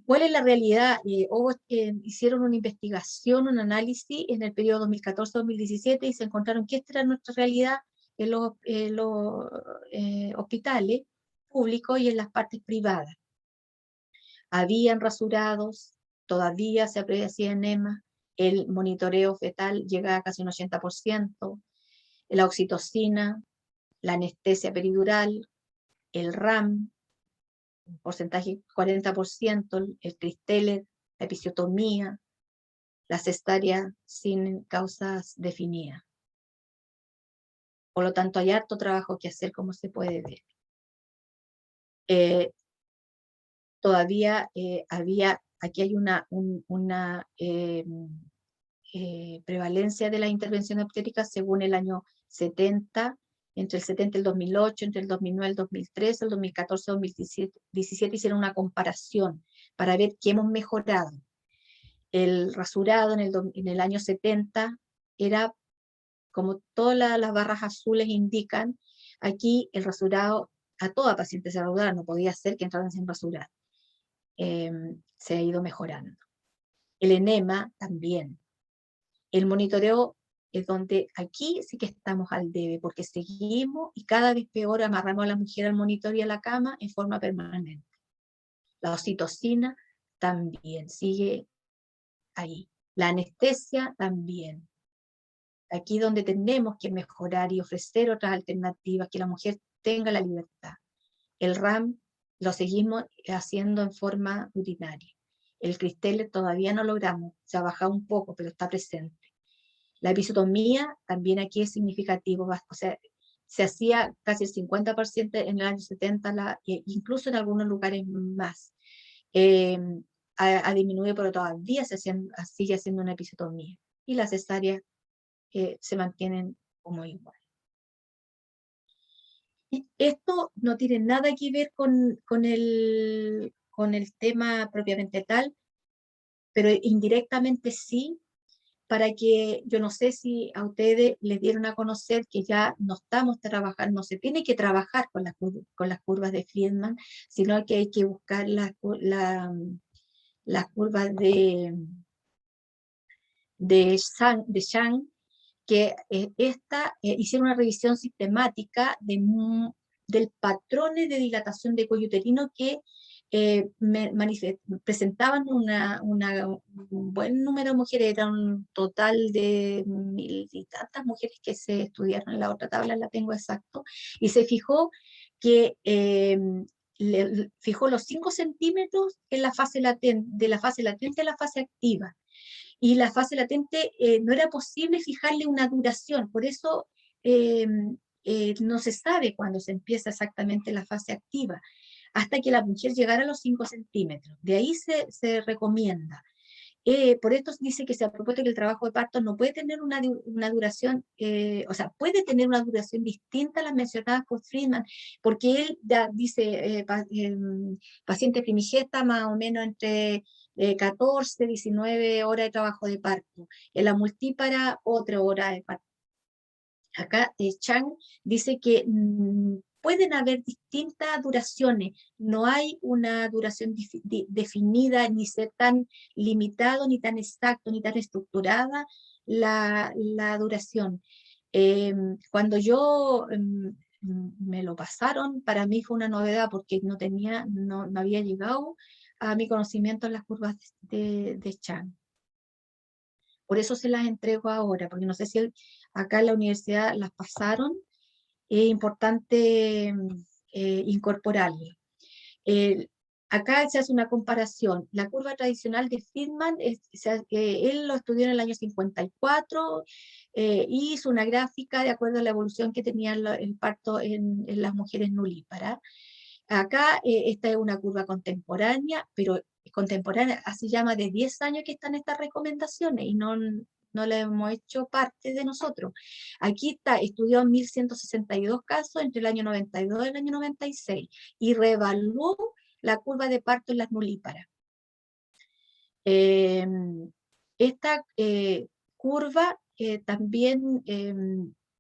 ¿Cuál es la realidad? Hicieron una investigación, un análisis en el periodo 2014-2017 y se encontraron que esta era nuestra realidad en los hospitales públicos y en las partes privadas. Habían rasurados, todavía se hacía enema, el monitoreo fetal llegaba a casi un 80%, la oxitocina, la anestesia peridural, el RAM, un porcentaje 40%, el Cristeller, la episiotomía, la cesárea sin causas definidas. Por lo tanto, hay harto trabajo que hacer, como se puede ver. todavía aquí hay una prevalencia de la intervención obstétrica según el año 70, entre el 70 y el 2008, entre el 2009 y el 2013, el 2014 y el 2017 hicieron una comparación para ver qué hemos mejorado. El rasurado en el año 70 era, como todas las barras azules indican, aquí el rasurado, a toda paciente se rasurada, no podía ser que entraran sin rasurar. Se ha ido mejorando. El enema también. El monitoreo es donde aquí sí que estamos al debe, porque seguimos y cada vez peor amarramos a la mujer al monitor y a la cama en forma permanente. La oxitocina también sigue ahí. La anestesia también. Aquí donde tenemos que mejorar y ofrecer otras alternativas, que la mujer tenga la libertad. El RAM lo seguimos haciendo en forma rutinaria. El Cristele todavía no logramos, se ha bajado un poco, pero está presente. La episiotomía también aquí es significativo, o sea, se hacía casi el 50% en el año 70, incluso en algunos lugares más. Ha disminuido, pero todavía sigue haciendo una episiotomía. Y las cesáreas se mantienen como igual. Y esto no tiene nada que ver con el tema propiamente tal, pero indirectamente sí, para que, yo no sé si a ustedes les dieron a conocer que ya no estamos trabajando, no se tiene que trabajar con las curvas de Friedman, sino que hay que buscar las curvas de Yang, que hicieron una revisión sistemática del patrón de dilatación de cuello uterino que presentaban un buen número de mujeres, era un total de 1000 y tantas mujeres que se estudiaron. En la otra tabla la tengo exacto, y se fijó que fijó los 5 centímetros en la fase latente, de la fase latente a la fase activa. Y la fase latente no era posible fijarle una duración, por eso no se sabe cuándo se empieza exactamente la fase activa, hasta que la mujer llegara a los 5 centímetros. De ahí se recomienda. Por esto dice que se ha propuesto que el trabajo de parto no puede tener una duración, o sea, puede tener una duración distinta a las mencionadas por Friedman, porque él dice paciente primigesta más o menos entre 14, 19 horas de trabajo de parto. En la multípara, otra hora de parto. Acá Chang dice que pueden haber distintas duraciones, no hay una duración definida, ni ser tan limitado, ni tan exacto, ni tan estructurada la duración. Cuando yo me lo pasaron, para mí fue una novedad porque no había llegado a mi conocimiento en las curvas de Chang. Por eso se las entrego ahora, porque no sé si acá en la universidad las pasaron. Es importante incorporarlas. Acá se hace una comparación. La curva tradicional de Friedman, él lo estudió en el año 54, y hizo una gráfica de acuerdo a la evolución que tenía el parto en las mujeres nulíparas. Acá esta es una curva contemporánea, pero contemporánea, así llama de 10 años que están estas recomendaciones y no la hemos hecho parte de nosotros. Aquí está, estudió 1162 casos entre el año 92 y el año 96 y reevaluó la curva de parto en las nulíparas. Esta curva también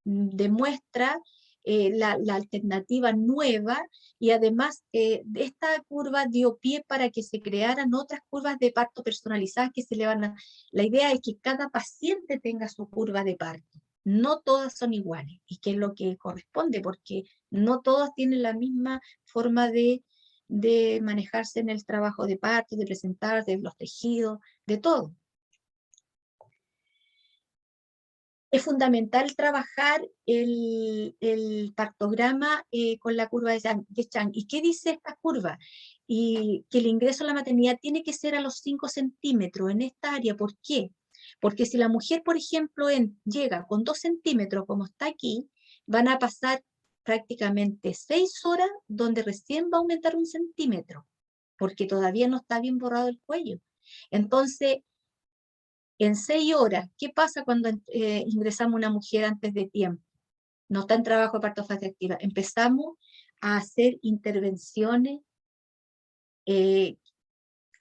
demuestra la alternativa nueva, y además esta curva dio pie para que se crearan otras curvas de parto personalizadas que se le van a... La idea es que cada paciente tenga su curva de parto, no todas son iguales, y que es lo que corresponde, porque no todas tienen la misma forma de manejarse en el trabajo de parto, de presentar, de los tejidos, de todo. Es fundamental trabajar el partograma con la curva de Chang. ¿Y qué dice esta curva? Y que el ingreso a la maternidad tiene que ser a los 5 centímetros en esta área. ¿Por qué? Porque si la mujer, por ejemplo, llega con 2 centímetros, como está aquí, van a pasar prácticamente 6 horas donde recién va a aumentar 1 centímetro. porque todavía no está bien borrado el cuello. Entonces, en 6 horas, ¿qué pasa cuando ingresamos una mujer antes de tiempo? No está en trabajo de parto fase activa. Empezamos a hacer intervenciones que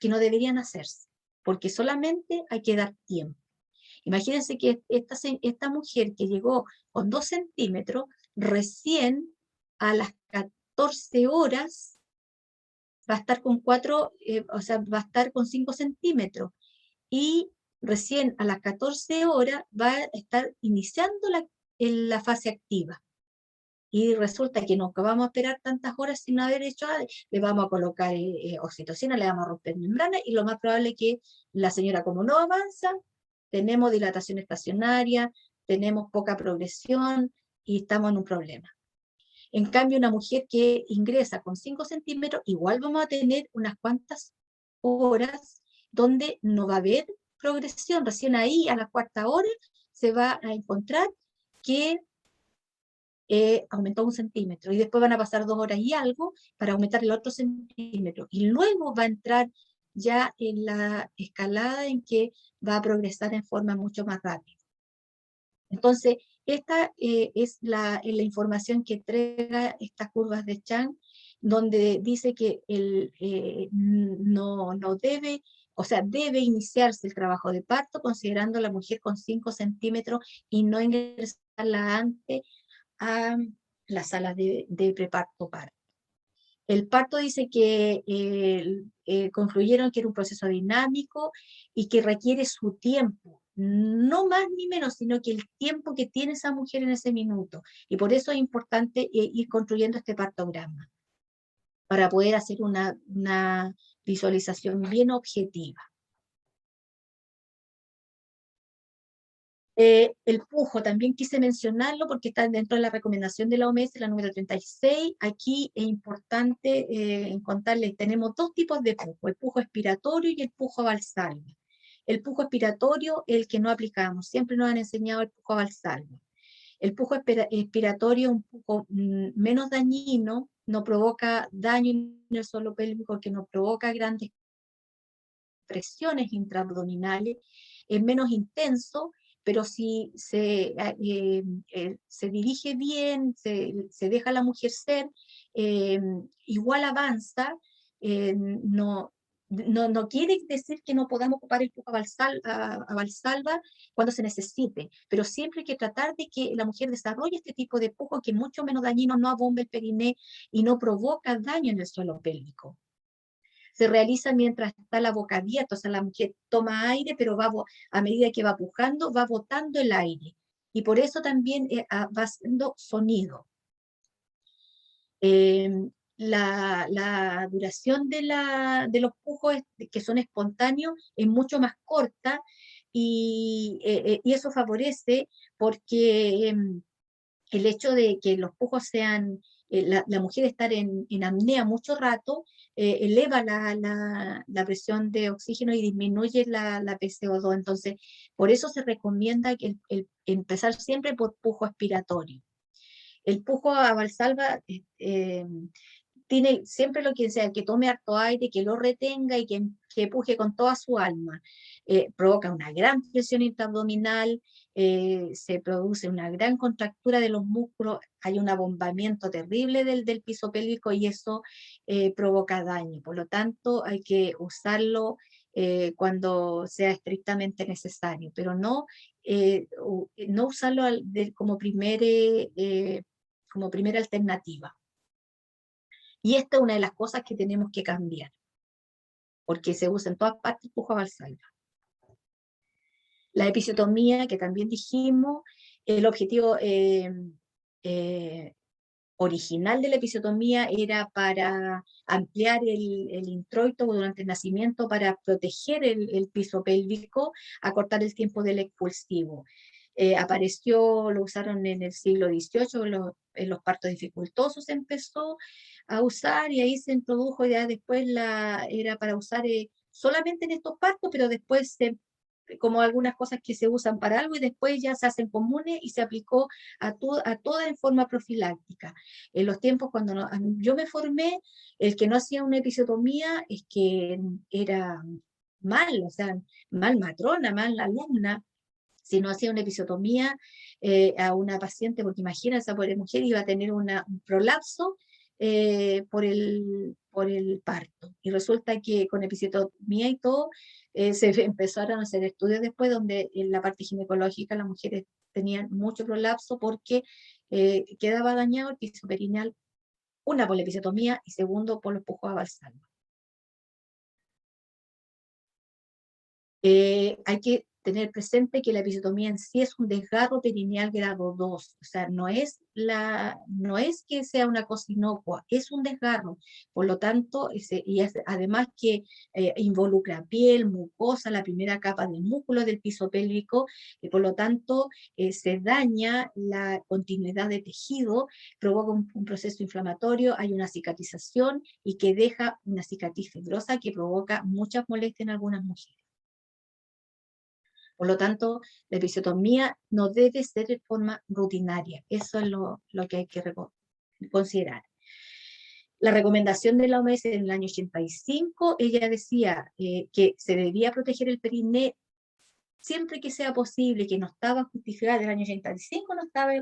no deberían hacerse, porque solamente hay que dar tiempo. Imagínense que esta mujer que llegó con 2 centímetros, recién a las 14 horas va a estar con 4, o sea, va a estar con 5 centímetros. Y recién a las 14 horas va a estar iniciando la fase activa. Y resulta que no vamos a esperar tantas horas sin haber hecho nada, le vamos a colocar oxitocina, le vamos a romper membrana, y lo más probable es que la señora, como no avanza, tenemos dilatación estacionaria, tenemos poca progresión y estamos en un problema. En cambio, una mujer que ingresa con 5 centímetros, igual vamos a tener unas cuantas horas donde no va a haber progresión. Recién ahí, a la 4ª hora, se va a encontrar que aumentó 1 centímetro, y después van a pasar 2 horas y algo para aumentar el otro centímetro, y luego va a entrar ya en la escalada en que va a progresar en forma mucho más rápida. Entonces, esta es la información que entrega estas curvas de Chang, donde dice que no debe, o sea, debe iniciarse el trabajo de parto considerando a la mujer con 5 centímetros y no ingresarla antes a las salas de preparto parto. El parto dice que concluyeron que era un proceso dinámico y que requiere su tiempo, no más ni menos, sino que el tiempo que tiene esa mujer en ese minuto. Y por eso es importante ir construyendo este partograma, para poder hacer una visualización bien objetiva. El pujo también quise mencionarlo porque está dentro de la recomendación de la OMS, la número 36. Aquí es importante contarles, tenemos 2 tipos de pujo, el pujo expiratorio y el pujo Valsalva. El pujo expiratorio es el que no aplicamos, siempre nos han enseñado el pujo Valsalva. El pujo expiratorio es un pujo menos dañino, no provoca daño en el suelo pélvico, que no provoca grandes presiones intraabdominales, es menos intenso, pero si se dirige bien, se deja a la mujer ser, igual avanza. No quiere decir que no podamos ocupar el pujo a Valsalva cuando se necesite, pero siempre hay que tratar de que la mujer desarrolle este tipo de pujo, que es mucho menos dañino, no abomba el periné y no provoca daño en el suelo pélvico. Se realiza mientras está la boca abierta, o sea, la mujer toma aire, pero a medida que va pujando, va botando el aire. Y por eso también va haciendo sonido. La duración de los pujos que son espontáneos es mucho más corta, y eso favorece porque el hecho de que los pujos sean, la mujer estar en apnea mucho rato, eleva la presión de oxígeno y disminuye la PCO2. Entonces, por eso se recomienda que empezar siempre por pujo expiratorio. El pujo a Valsalva tiene siempre lo que sea, que tome harto aire, que lo retenga y que puje con toda su alma. Provoca una gran presión intraabdominal, se produce una gran contractura de los músculos, hay un abombamiento terrible del piso pélvico, y eso provoca daño. Por lo tanto, hay que usarlo cuando sea estrictamente necesario, pero no usarlo como primera alternativa. Y esta es una de las cosas que tenemos que cambiar, porque se usa en todas partes pujo a Valsalva. La episiotomía, que también dijimos, el objetivo original de la episiotomía era para ampliar el introito durante el nacimiento, para proteger el piso pélvico, acortar el tiempo del expulsivo. Lo usaron en el siglo XVIII, en los partos dificultosos se empezó a usar, y ahí se introdujo, ya después era para usar solamente en estos partos, pero después como algunas cosas que se usan para algo y después ya se hacen comunes y se aplicó a toda en forma profiláctica. En los tiempos cuando yo me formé, el que no hacía una episiotomía es que era mal, o sea, mal matrona, mal alumna, si no hacía una episiotomía a una paciente, porque imagina, esa pobre mujer iba a tener un prolapso por el parto. Y resulta que con episiotomía y todo, se empezaron a hacer estudios después donde en la parte ginecológica las mujeres tenían mucho prolapso porque quedaba dañado el piso perineal, una por la episiotomía y segundo por los pujos a Valsalva. Hay que tener presente que la episiotomía en sí es un desgarro perineal grado 2, o sea, no es que sea una cosa inocua, es un desgarro, por lo tanto, además que involucra piel, mucosa, la primera capa de músculo del piso pélvico, y por lo tanto se daña la continuidad de tejido, provoca un proceso inflamatorio, hay una cicatrización y que deja una cicatriz fibrosa que provoca muchas molestias en algunas mujeres. Por lo tanto, la episiotomía no debe ser de forma rutinaria. Eso es lo que hay que considerar. La recomendación de la OMS en el año 85, ella decía que se debía proteger el periné siempre que sea posible, que no estaba justificado, en el año 85 no estaba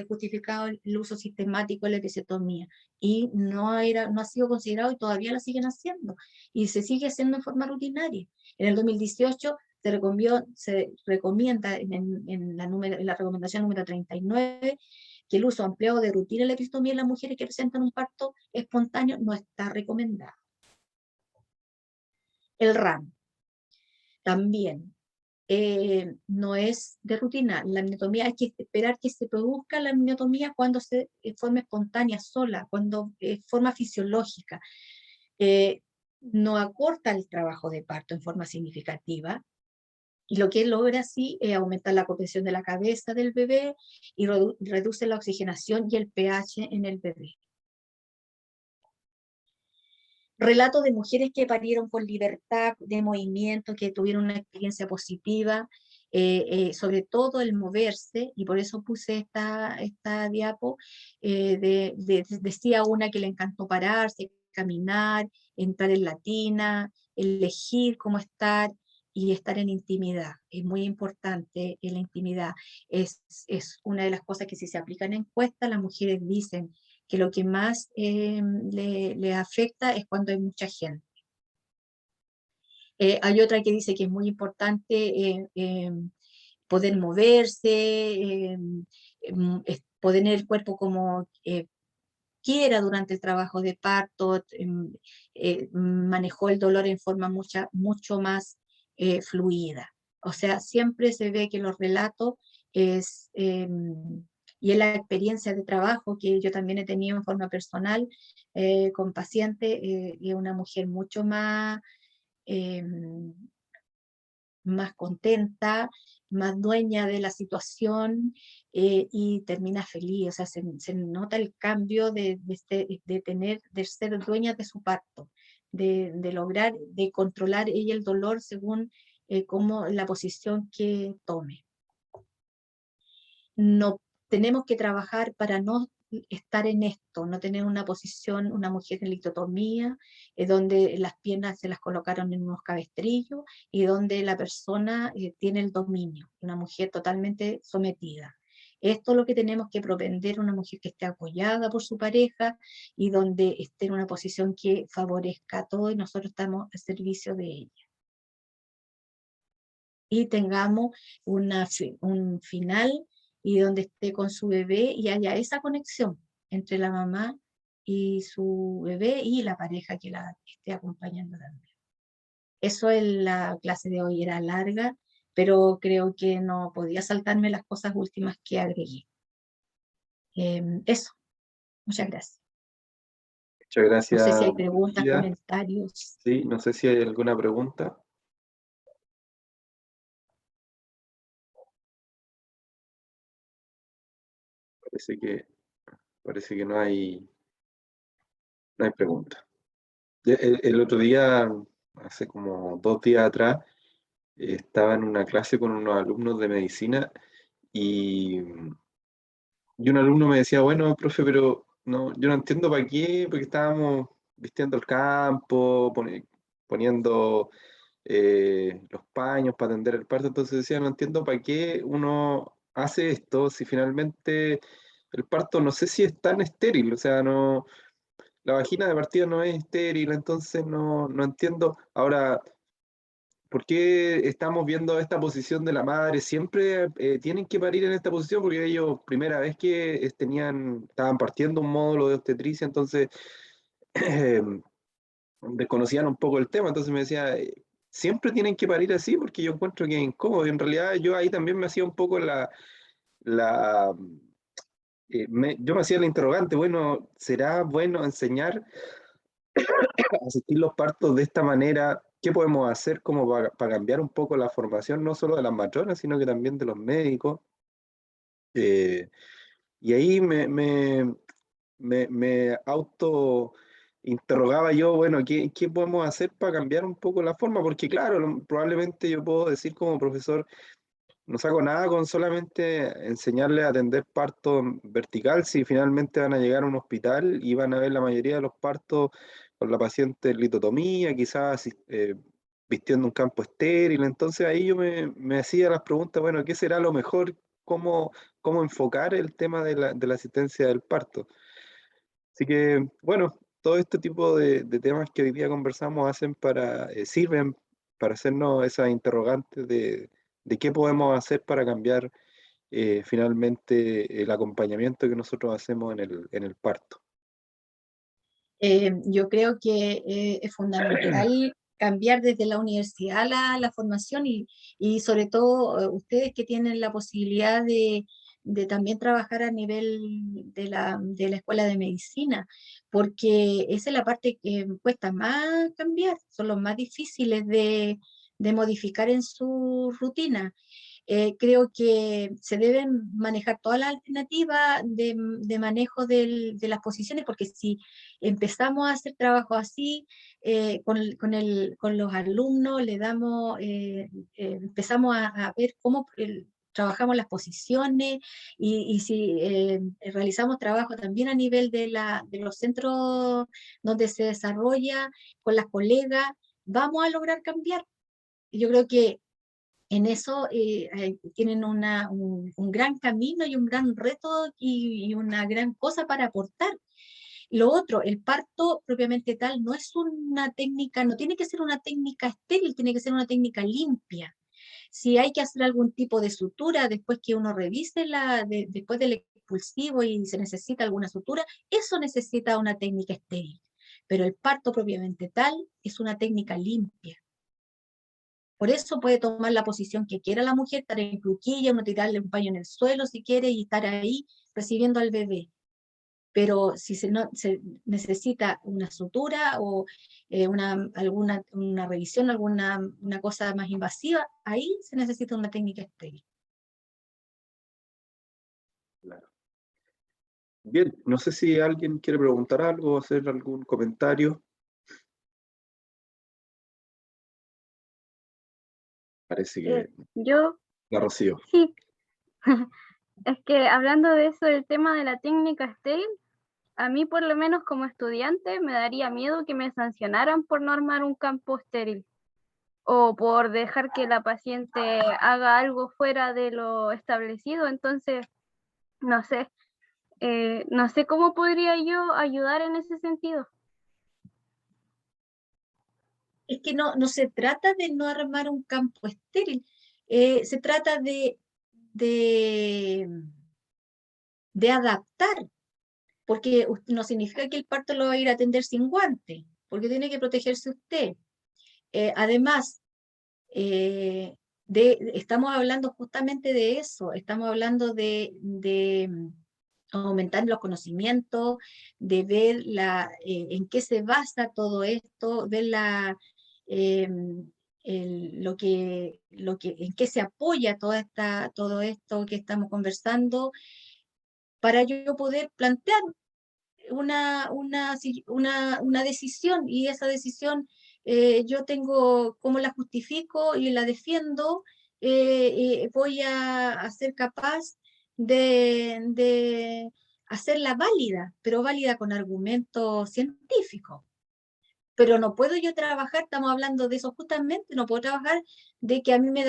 justificado el uso sistemático de la episiotomía, y no ha sido considerado y todavía lo siguen haciendo, y se sigue haciendo en forma rutinaria. En el 2018 se recomienda en la recomendación número 39 que el uso ampliado de rutina de la episiotomía en las mujeres que presentan un parto espontáneo no está recomendado. El RAM también no es de rutina. La amniotomía hay que esperar que se produzca la amniotomía cuando se forma espontánea sola, cuando forma fisiológica. No acorta el trabajo de parto en forma significativa, y lo que logra sí es aumentar la compresión de la cabeza del bebé y reduce la oxigenación y el pH en el bebé. Relatos de mujeres que parieron con libertad de movimiento, que tuvieron una experiencia positiva, sobre todo el moverse, y por eso puse esta diapo, decía una que le encantó pararse, caminar, entrar en la tina, elegir cómo estar y estar en intimidad. Es muy importante en la intimidad. Es una de las cosas que si se aplican en encuestas, las mujeres dicen que lo que más le afecta es cuando hay mucha gente. Hay otra que dice que es muy importante poder moverse, poder tener el cuerpo como quiera durante el trabajo de parto, manejó el dolor en forma mucho más fluida. O sea, siempre se ve que los relatos es... y en la experiencia de trabajo que yo también he tenido en forma personal con pacientes, es una mujer mucho más contenta, más dueña de la situación, y termina feliz. O sea, se nota el cambio de ser dueña de su parto, de lograr, de controlar ella el dolor según la posición que tome. No tenemos que trabajar para no estar en esto, no tener una posición, una mujer en litotomía, donde las piernas se las colocaron en unos cabestrillos y donde la persona tiene el dominio, una mujer totalmente sometida. Esto es lo que tenemos que propender, una mujer que esté apoyada por su pareja y donde esté en una posición que favorezca a todo y nosotros estamos al servicio de ella. Y tengamos un final y donde esté con su bebé y haya esa conexión entre la mamá y su bebé y la pareja que la esté acompañando también. Eso es la clase de hoy, era larga, pero creo que no podía saltarme las cosas últimas que agregué. Eso, muchas gracias. Muchas gracias. No sé si hay preguntas, María. comentarios. Sí, no sé si hay alguna pregunta. Parece que no hay pregunta. El otro día, hace como 2 días atrás, estaba en una clase con unos alumnos de medicina y, y un alumno me decía, bueno, profe, pero no, yo no entiendo para qué, porque estábamos vistiendo el campo, poniendo los paños para atender el parto, entonces decía, no entiendo para qué uno hace esto si finalmente el parto no sé si es tan estéril, o sea, no, la vagina de partida no es estéril, entonces no entiendo. Ahora, ¿por qué estamos viendo esta posición de la madre? Siempre tienen que parir en esta posición porque ellos, primera vez que estaban partiendo un módulo de obstetricia, entonces desconocían un poco el tema, entonces me decía, siempre tienen que parir así porque yo encuentro que es incómodo. Y en realidad yo ahí también me hacía un poco la yo me hacía la interrogante, bueno, ¿será bueno enseñar a asistir los partos de esta manera? ¿Qué podemos hacer como para cambiar un poco la formación, no solo de las matronas, sino que también de los médicos? Eh, y ahí me auto interrogaba yo, bueno, ¿qué podemos hacer para cambiar un poco la forma? Porque claro, probablemente yo puedo decir como profesor, no saco nada con solamente enseñarles a atender parto vertical si finalmente van a llegar a un hospital y van a ver la mayoría de los partos con la paciente en litotomía, quizás vistiendo un campo estéril. Entonces ahí yo me hacía las preguntas, bueno, ¿qué será lo mejor? ¿Cómo enfocar el tema de la asistencia del parto? Así que, bueno, todo este tipo de temas que hoy día conversamos sirven para hacernos esas interrogantes de qué podemos hacer para cambiar finalmente el acompañamiento que nosotros hacemos en el parto. Yo creo que es fundamental cambiar desde la universidad la formación y sobre todo ustedes que tienen la posibilidad de también trabajar a nivel de la escuela de medicina, porque esa es la parte que cuesta más cambiar, son los más difíciles de modificar en su rutina. Creo que se deben manejar todas las alternativas de manejo de las posiciones, porque si empezamos a hacer trabajo así, con los alumnos, empezamos a ver cómo trabajamos las posiciones y si realizamos trabajo también a nivel de los centros donde se desarrolla con las colegas, vamos a lograr cambiar. Yo creo que en eso tienen un gran camino y un gran reto y una gran cosa para aportar. Lo otro, el parto propiamente tal no es una técnica, no tiene que ser una técnica estéril, tiene que ser una técnica limpia. Si hay que hacer algún tipo de sutura después que uno revise después del expulsivo y se necesita alguna sutura, eso necesita una técnica estéril. Pero el parto propiamente tal es una técnica limpia. Por eso puede tomar la posición que quiera la mujer, estar en cuclilla, uno tirarle un paño en el suelo si quiere y estar ahí recibiendo al bebé. Pero si se necesita una sutura o una revisión, una cosa más invasiva, ahí se necesita una técnica estéril. Claro. Bien, no sé si alguien quiere preguntar algo o hacer algún comentario. Parece que Yo, la Rocío. sí, es que hablando de eso, del tema de la técnica estéril, a mí por lo menos como estudiante me daría miedo que me sancionaran por no armar un campo estéril o por dejar que la paciente haga algo fuera de lo establecido. Entonces, no sé, no sé cómo podría yo ayudar en ese sentido. Es que no se trata de no armar un campo estéril, se trata de, de adaptar, porque no significa que el parto lo va a ir a atender sin guante, porque tiene que protegerse usted. Además, estamos hablando justamente de eso, estamos hablando de aumentar los conocimientos, de ver en qué se basa todo esto, ver eh, en qué se apoya todo esto que estamos conversando, para yo poder plantear una decisión y esa decisión yo tengo cómo la justifico y la defiendo, voy a ser capaz de hacerla válida, pero válida con argumentos científicos. Pero no puedo yo trabajar, estamos hablando de eso justamente, no puedo trabajar de que a mí me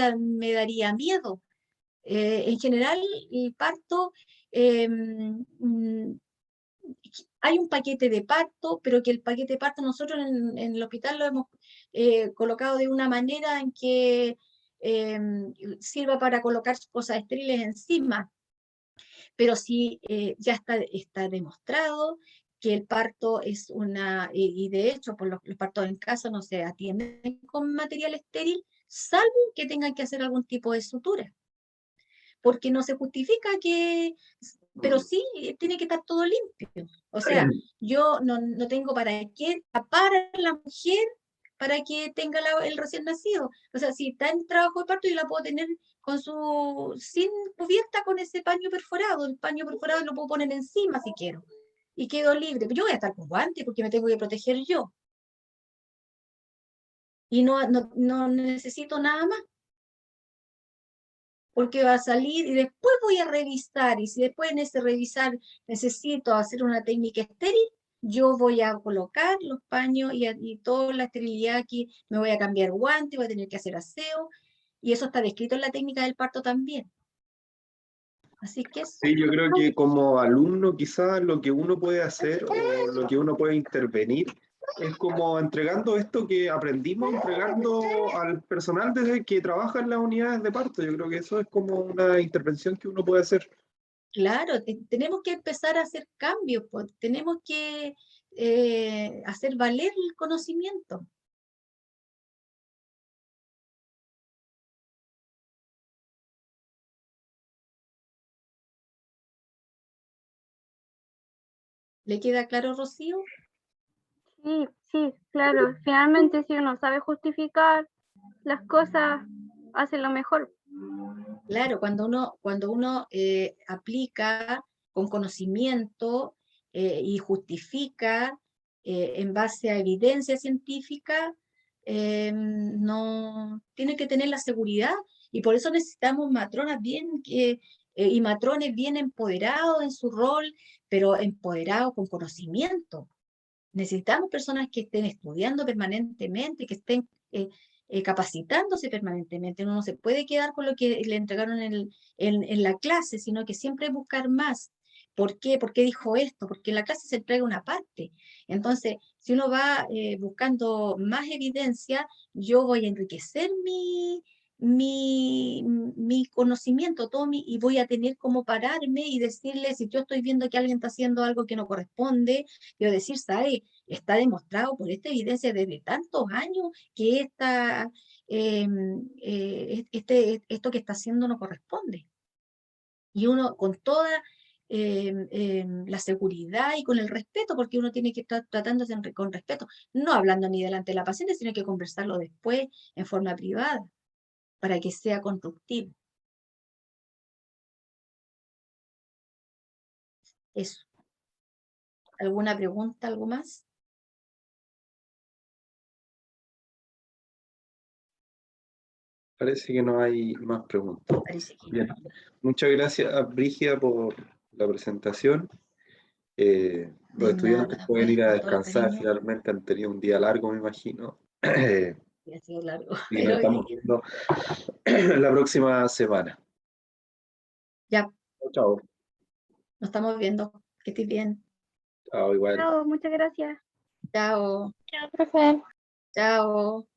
daría miedo. En general, el parto, hay un paquete de parto, pero que el paquete de parto nosotros en el hospital lo hemos colocado de una manera en que sirva para colocar cosas estériles encima. Pero sí, ya está demostrado que el parto es y de hecho por los partos en casa no se atienden con material estéril, salvo que tengan que hacer algún tipo de sutura, porque no se justifica que, pero sí tiene que estar todo limpio. O sea, yo no tengo para qué tapar a la mujer para que tenga el recién nacido. O sea, si está en trabajo de parto, yo la puedo tener sin cubierta con ese paño perforado. El paño perforado lo puedo poner encima si quiero. Y quedo libre. Yo voy a estar con guantes porque me tengo que proteger yo. Y no necesito nada más, porque va a salir y después voy a revisar, y si después en ese revisar necesito hacer una técnica estéril, yo voy a colocar los paños y toda la esterilidad aquí, me voy a cambiar guantes, voy a tener que hacer aseo, y eso está descrito en la técnica del parto también. Así que eso. Sí, yo creo que como alumno quizás lo que uno puede hacer o lo que uno puede intervenir es como entregando esto que aprendimos, entregando al personal desde que trabaja en las unidades de parto. Yo creo que eso es como una intervención que uno puede hacer. Claro, tenemos que empezar a hacer cambios, pues, tenemos que hacer valer el conocimiento. ¿Le queda claro, Rocío? Sí, claro. Finalmente, si uno sabe justificar las cosas, hace lo mejor. Claro, cuando uno aplica con conocimiento y justifica en base a evidencia científica, no tiene que tener la seguridad, y por eso necesitamos matronas y matrones bien empoderados en su rol, pero empoderados con conocimiento. Necesitamos personas que estén estudiando permanentemente, que estén capacitándose permanentemente. Uno no se puede quedar con lo que le entregaron en la clase, sino que siempre buscar más. ¿Por qué? ¿Por qué dijo esto? Porque en la clase se entrega una parte. Entonces, si uno va buscando más evidencia, yo voy a enriquecer mi conocimiento, y voy a tener cómo pararme y decirle, si yo estoy viendo que alguien está haciendo algo que no corresponde, quiero decir, ¿sabe? Está demostrado por esta evidencia desde tantos años que esto que está haciendo no corresponde. Y uno con toda la seguridad y con el respeto, porque uno tiene que estar tratándose con respeto, no hablando ni delante de la paciente, sino que conversarlo después en forma privada, para que sea constructivo. Eso. ¿Alguna pregunta, algo más? Parece que no hay más preguntas. Parece que Bien. no. Muchas gracias, Brígida, por la presentación. Los De estudiantes nada, pueden pues, ir a con todo el descansar, cariño. finalmente han tenido un día largo, me imagino. Y ha sido largo, Y nos pero estamos viendo la próxima semana. ya Chao. nos estamos viendo. Que estés bien. Chao, igual. Chao, muchas gracias. Chao. Chao, profe. Chao.